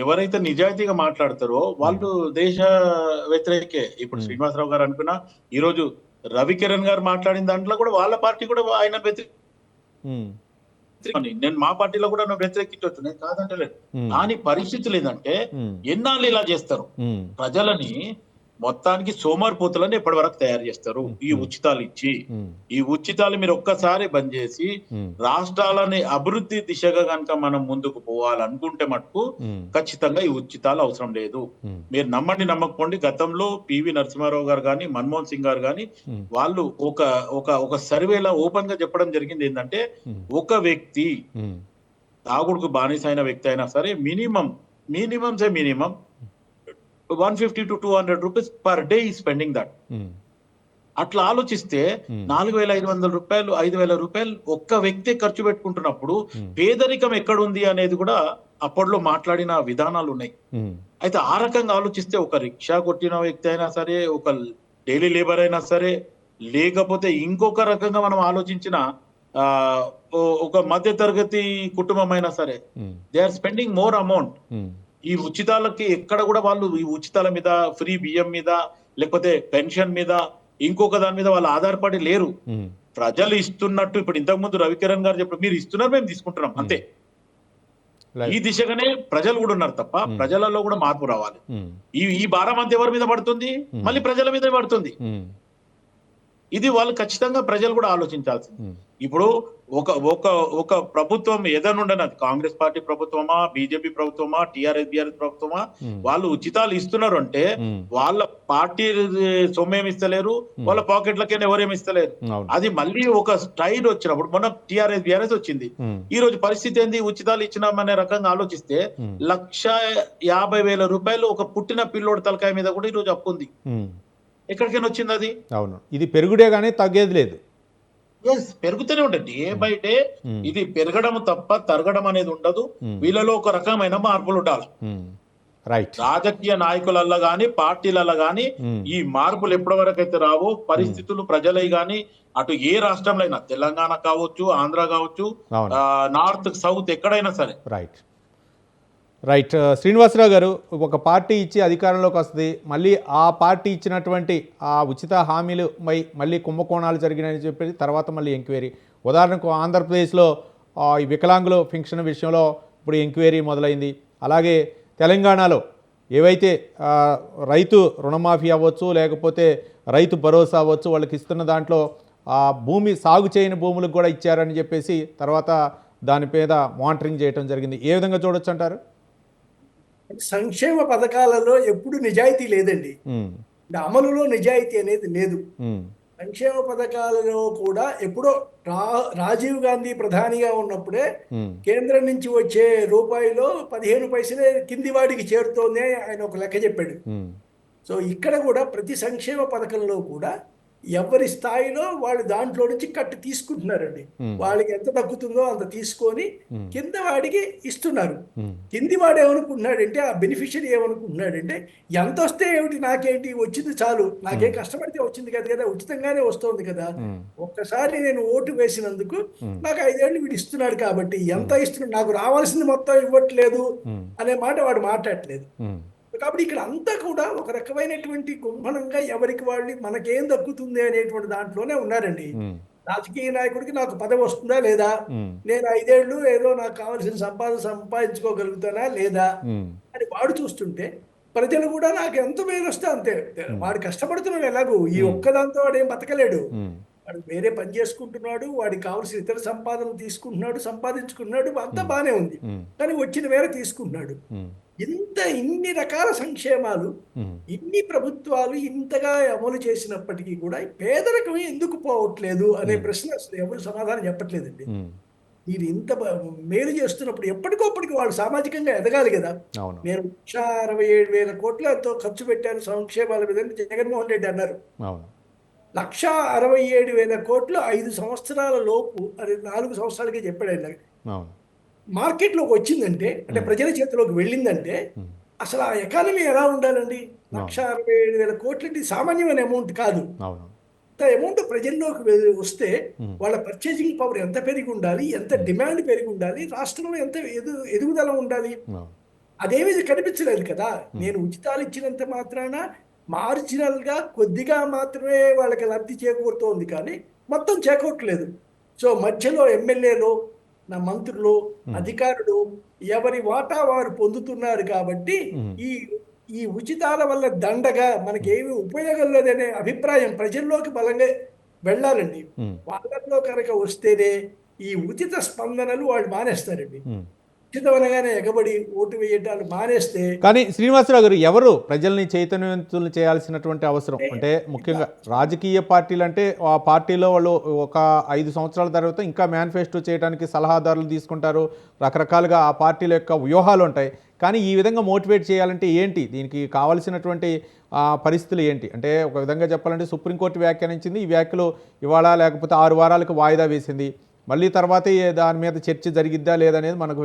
ఎవరైతే నిజాయితీగా మాట్లాడతారో వాళ్ళు దేశ వ్యతిరేకే. ఇప్పుడు శ్రీనివాసరావు గారు అనుకున్నా, ఈ రోజు రవికిరణ్ గారు మాట్లాడిన దాంట్లో కూడా వాళ్ళ పార్టీ కూడా ఆయన నేను మా పార్టీలో కూడా వ్యతిరేకించవచ్చు, నేను కాదంటలేదు. కానీ పరిస్థితులు ఏంటంటే ఎన్నాళ్ళు ఇలా చేస్తారు, ప్రజలని మొత్తానికి సోమరిపోతులని ఎప్పటి వరకు తయారు చేస్తారు. ఈ ఉచితాలు ఇచ్చి, ఈ ఉచితాలు మీరు ఒక్కసారి బంద్ చేసి రాష్ట్రాలని అభివృద్ధి దిశగా కనుక మనం ముందుకు పోవాలనుకుంటే మటుకు ఖచ్చితంగా ఈ ఉచితాలు అవసరం లేదు. మీరు నమ్మండి నమ్మకపోండి, గతంలో పివి నరసింహారావు గారు కానీ మన్మోహన్ సింగ్ గారు కానీ వాళ్ళు ఒక సర్వేలో ఓపెన్ గా చెప్పడం జరిగింది ఏంటంటే, ఒక వ్యక్తి తాగుడుకు బానిస అయిన వ్యక్తి అయినా సరే minimum 150 to 200 rupees per day is spending that. అట్లా ఆలోచిస్తే 4,500 రూపాయలు 5,000 రూపాయలు ఒక్క వ్యక్తి ఖర్చు పెట్టుకుంటున్నప్పుడు పేదరికం ఎక్కడుంది అనేది కూడా అప్పట్లో మాట్లాడిన విధానాలు ఉన్నాయి. అయితే ఆ రకంగా ఆలోచిస్తే ఒక రిక్షా కొట్టిన వ్యక్తి అయినా సరే, ఒక డైలీ లేబర్ అయినా సరే, లేకపోతే ఇంకొక రకంగా మనం ఆలోచించిన ఒక మధ్య తరగతి కుటుంబం అయినా సరే, they are spending more amount. ఈ ఉచితాలకి ఎక్కడ కూడా వాళ్ళు ఈ ఉచితాల మీద, ఫ్రీ బియ్యం మీద, లేకపోతే పెన్షన్ మీద, ఇంకొక దాని మీద వాళ్ళు ఆధారపడి లేరు. ప్రజలు ఇస్తున్నట్టు, ఇప్పుడు ఇంతకు ముందు రవికిరణ్ గారు చెప్పారు, మీరు ఇస్తున్నారు మేము తీసుకుంటున్నాం అంతే. ఈ దిశగానే ప్రజలు కూడా ఉన్నారు తప్ప ప్రజలలో కూడా మార్పు రావాలి. ఈ భారం అంతా ఎవరి మీద పడుతుంది? మళ్ళీ ప్రజల మీద పడుతుంది. ఇది వాళ్ళు ఖచ్చితంగా ప్రజలు కూడా ఆలోచించాల్సింది. ఇప్పుడు ఒక ప్రభుత్వం ఏదనుండనది, కాంగ్రెస్ పార్టీ ప్రభుత్వమా, బీజేపీ ప్రభుత్వమా, బీఆర్ఎస్ ప్రభుత్వమా, వాళ్ళు ఉచితాలు ఇస్తున్నారు అంటే వాళ్ళ పార్టీ సొమ్మేమి ఇస్తలేరు, వాళ్ళ పాకెట్లకైనా ఎవరేమి ఇస్తలేరు. అది మళ్ళీ ఒక స్టైల్ వచ్చినప్పుడు, మొన్న బీఆర్ఎస్ వచ్చింది, ఈ రోజు పరిస్థితి ఏంది? ఉచితాలు ఇచ్చినామనే రకంగా ఆలోచిస్తే 1,50,000 రూపాయలు ఒక పుట్టిన పిల్లోడి తలకాయ మీద కూడా ఈ రోజు అప్పు ఉంది. ఎక్కడికైనా వచ్చింది అది? అవును, ఇది పెరుగుడే కానీ తగ్గేది లేదు. పెరుగుతూనే ఉంటుంది డే బై డే. ఇది పెరగడం తప్ప తరగడం అనేది ఉండదు. వీళ్ళలో ఒక రకమైన మార్పులు ఉండాలి. రైట్, రాజకీయ నాయకులల్లో గాని, పార్టీలలో గాని ఈ మార్పులు ఎప్పటి వరకు అయితే రావో, పరిస్థితులు ప్రజలై గాని, అటు ఏ రాష్ట్రంలో అయినా, తెలంగాణ కావచ్చు, ఆంధ్ర కావచ్చు, నార్త్ సౌత్ ఎక్కడైనా సరే. రైట్ శ్రీనివాసరావు గారు, ఒక పార్టీ ఇచ్చి అధికారంలోకి వస్తుంది, మళ్ళీ ఆ పార్టీ ఇచ్చినటువంటి ఆ ఉచిత హామీలు మళ్ళీ కుంభకోణాలు జరిగినాయని చెప్పి తర్వాత మళ్ళీ ఎంక్వైరీ. ఉదాహరణకు ఆంధ్రప్రదేశ్లో ఈ వికలాంగుల పెన్షన్ విషయంలో ఇప్పుడు ఎంక్వైరీ మొదలైంది. అలాగే తెలంగాణలో ఏవైతే రైతు రుణమాఫీ అవ్వచ్చు, లేకపోతే రైతు భరోసా అవ్వచ్చు, వాళ్ళకి ఇస్తున్న దాంట్లో భూమి సాగు చేయని భూములకు కూడా ఇచ్చారని చెప్పేసి తర్వాత దాని మీద మానిటరింగ్ చేయడం జరిగింది. ఏ విధంగా చూడొచ్చు అంటారు? సంక్షేమ పథకాలలో ఎప్పుడు నిజాయితీ లేదండి. అమలులో నిజాయితీ అనేది లేదు. సంక్షేమ పథకాలలో కూడా ఎప్పుడో రాజీవ్ గాంధీ ప్రధానిగా ఉన్నప్పుడే కేంద్రం నుంచి వచ్చే రూపాయిలో 15 పైసలే కింది వాడికి చేరుతోంది ఆయన ఒక లెక్క చెప్పాడు. సో ఇక్కడ కూడా ప్రతి సంక్షేమ పథకంలో కూడా ఎవరి స్థాయిలో వాళ్ళు దాంట్లో నుంచి కట్టు తీసుకుంటున్నారండి. వాళ్ళకి ఎంత దక్కుతుందో అంత తీసుకొని కింద వాడికి ఇస్తున్నారు. కింది వాడు ఏమనుకుంటున్నాడంటే, ఆ బెనిఫిషియరీ ఏమనుకుంటున్నాడంటే, ఎంత వస్తే ఏమిటి, నాకేంటి, వచ్చింది చాలు, నాకేం కష్టపడితే వచ్చింది కదా, ఉచితంగానే వస్తుంది కదా, ఒక్కసారి నేను ఓటు వేసినందుకు నాకు 5 ఏళ్ళు వీడు ఇస్తున్నాడు కాబట్టి ఎంత ఇస్తున్నాడు, నాకు రావాల్సింది మొత్తం ఇవ్వట్లేదు అనే మాట వాడు మాట్లాడట్లేదు. కాబట్టి ఇక్కడ అంతా కూడా ఒక రకమైనటువంటి కుంభనంగా ఎవరికి వాళ్ళు మనకేం దక్కుతుంది అనేటువంటి దాంట్లోనే ఉన్నారండి. రాజకీయ నాయకుడికి నాకు పదవి వస్తుందా లేదా, నేను 5 ఏళ్ళు ఏదో నాకు కావాల్సిన సంపాదించుకోగలుగుతానా లేదా అని వాడు చూస్తుంటే, ప్రజలు కూడా నాకు ఎంత మేలు వస్తే అంతే. వాడు కష్టపడుతున్నాడు, ఎలాగూ ఈ ఒక్కదాంతో వాడు ఏం బతకలేడు. వాడు వేరే పని చేసుకుంటున్నాడు, వాడికి కావాల్సిన ఇతర సంపాదన తీసుకుంటున్నాడు, సంపాదించుకున్నాడు, అంతా బానే ఉంది. కానీ వచ్చిన వేరే తీసుకుంటున్నాడు. ఇన్ని రకాల సంక్షేమాలు ఇన్ని ప్రభుత్వాలు ఇంతగా అమలు చేసినప్పటికీ కూడా పేదరికం ఎందుకు పోవట్లేదు అనే ప్రశ్న అసలు ఎవరు సమాధానం చెప్పట్లేదండి. మీరు ఇంత మేలు చేస్తున్నప్పుడు ఎప్పటికప్పటికి వాళ్ళు సామాజికంగా ఎదగాలి కదా. అవును. నేను 1,67,000 కోట్లు ఎంతో ఖర్చు పెట్టాను సంక్షేమాల మీద అని జగన్మోహన్ రెడ్డి అన్నారు. అవును. 1,67,000 కోట్లు 5 సంవత్సరాల లోపు, అది 4 సంవత్సరాలకే చెప్పాడు ఆయన. అవును. మార్కెట్లోకి వచ్చిందంటే, అంటే ప్రజల చేతిలోకి వెళ్ళిందంటే అసలు ఆ ఎకానమీ ఎలా ఉండాలండి? 1,67,000 కోట్లు అంటే సామాన్యమైన అమౌంట్ కాదు. అవును. అంత అమౌంట్ ప్రజల్లోకి వస్తే వాళ్ళ పర్చేసింగ్ పవర్ ఎంత పెరిగి ఉండాలి, ఎంత డిమాండ్ పెరిగి ఉండాలి, రాష్ట్రంలో ఎంత ఎదుగుదల ఉండాలి. అవును. అదేమీ కనిపించలేదు కదా. నేను ఉచితాలు ఇచ్చినంత మాత్రాన మార్జినల్గా కొద్దిగా మాత్రమే వాళ్ళకి లబ్ధి చేకూరుతోంది కానీ మొత్తం చేకూరట్లేదు. సో మధ్యలో ఎమ్మెల్యేలు, నా మంత్రులు, అధికారులు ఎవరి వాటా వారు పొందుతున్నారు కాబట్టి ఈ ఈ ఉచితాల వల్ల దండగా మనకేమి ఉపయోగం లేదనే అభిప్రాయం ప్రజల్లోకి బలంగా వెళ్ళాలండి. వాళ్ళలో కనుక వస్తేనే ఈ ఉచిత స్పందనలు వాళ్ళు మానేస్తారండి. ఉచితం అనగానే ఎగబడి ఓటు వేయటాలు మానేస్తే. కానీ శ్రీనివాసరావు గారు, ఎవరు ప్రజల్ని చైతన్యవంతులు చేయాల్సినటువంటి అవసరం అంటే ముఖ్యంగా రాజకీయ పార్టీలు అంటే ఆ పార్టీలో వాళ్ళు ఒక 5 సంవత్సరాల తర్వాత ఇంకా మేనిఫెస్టో చేయడానికి సలహాదారులు తీసుకుంటారు, రకరకాలుగా ఆ పార్టీల యొక్క వ్యూహాలు ఉంటాయి. కానీ ఈ విధంగా మోటివేట్ చేయాలంటే ఏంటి, దీనికి కావాల్సినటువంటి పరిస్థితులు ఏంటి అంటే ఒక విధంగా చెప్పాలంటే సుప్రీంకోర్టు వ్యాఖ్యానించింది, ఈ వ్యాఖ్యలు ఇవాళ లేకపోతే 6 వారాలకు వాయిదా వేసింది, మళ్ళీ తర్వాత దాని మీద చర్చ జరిగిద్దా లేదనేది మనకు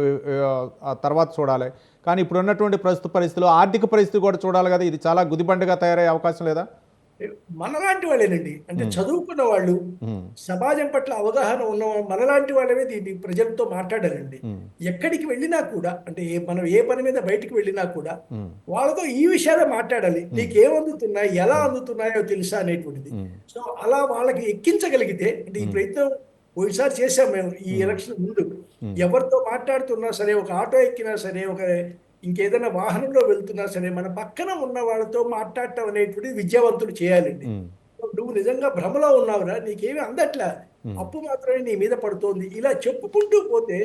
తర్వాత చూడాలి. కానీ ఇప్పుడు ఉన్నటువంటి ప్రస్తుత పరిస్థితులు ఆర్థిక పరిస్థితి కూడా చూడాలి కదా, ఇది చాలా గుదిబండగా తయారయ్యే అవకాశం లేదా? మనలాంటి వాళ్ళేనండి, అంటే చదువుకున్న వాళ్ళు, సమాజం పట్ల అవగాహన ఉన్న మనలాంటి వాళ్ళమే దీన్ని ప్రజలతో మాట్లాడారండి. ఎక్కడికి వెళ్ళినా కూడా, అంటే మనం ఏ పని మీద బయటికి వెళ్ళినా కూడా వాళ్ళతో ఈ విషయాలే మాట్లాడాలి. నీకేం అందుతున్నాయి, ఎలా అందుతున్నాయో తెలుసా అనేటువంటిది. సో అలా వాళ్ళకి ఎక్కించగలిగితే, అంటే ఈ ప్రయత్నం ఒకసారి చేసాం మేము ఈ ఎలక్షన్ ముందు. ఎవరితో మాట్లాడుతున్నా సరే, ఒక ఆటో ఎక్కినా సరే, ఒక ఇంకేదైనా వాహనంలో వెళ్తున్నా సరే, మన పక్కన ఉన్న వాళ్ళతో మాట్లాడటం అనేటువంటి విద్యావంతులు చేయాలండి. నువ్వు నిజంగా భ్రమలో ఉన్నావురా, నీకేమి అందట్లా, అప్పు మాత్రమే నీ మీద పడుతోంది, ఇలా చెప్పుకుంటూ పోతే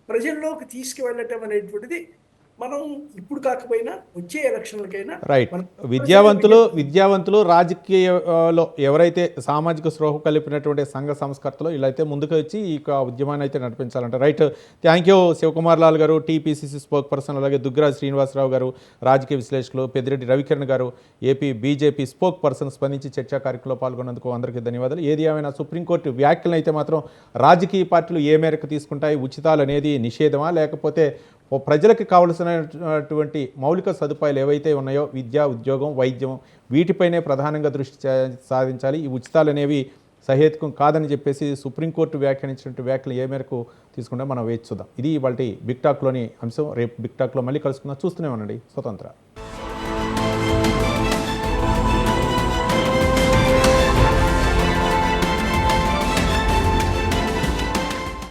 ప్రజల్లోకి తీసుకువెళ్ళటం అనేటువంటిది మనం ఇప్పుడు కాకపోయినా వచ్చే ఎలక్షన్లకైనా రైట్. విద్యావంతులు రాజకీయాల్లో ఎవరైతే సామాజిక స్పృహ కలిపినటువంటి సంఘ సంస్కర్తలు ఇలా అయితే ముందుకు వచ్చి ఈ ఉద్యమాన్ని అయితే నడిపించాలంటే. Right, thank you Shivakumar Lal గారు, టీపీసీసీ స్పోక్ పర్సన్, అలాగే దుగ్గరాజు శ్రీనివాసరావు గారు రాజకీయ విశ్లేషకులు, పెద్దిరెడ్డి రవికిరణ్ గారు ఏపీ బీజేపీ స్పోక్ పర్సన్ స్పందించి చర్చా కార్యక్రమంలో పాల్గొన్నందుకు అందరికీ ధన్యవాదాలు. ఏది ఏమైనా సుప్రీంకోర్టు వ్యాఖ్యలను అయితే మాత్రం రాజకీయ పార్టీలు ఏ మేరకు తీసుకుంటాయి, ఉచితాలు అనేది నిషేధమా లేకపోతే ప్రజలకు కావలసినటువంటి మౌలిక సదుపాయాలు ఏవైతే ఉన్నాయో విద్య, ఉద్యోగం, వైద్యం వీటిపైనే ప్రధానంగా దృష్టి సాధించాలి, ఈ ఉచితాలు అనేవి సహేతుకం కాదని చెప్పేసి సుప్రీంకోర్టు వ్యాఖ్యానించినటువంటి వ్యాఖ్యలు ఏ మేరకు తీసుకుంటే మనం వేచి చూద్దాం. ఇది ఇవాళ బిగ్ టాక్లోని అంశం. రేపు బిగ్ టాక్లో మళ్ళీ కలుసుకుందాం. చూస్తూనే ఉండండి స్వతంత్ర.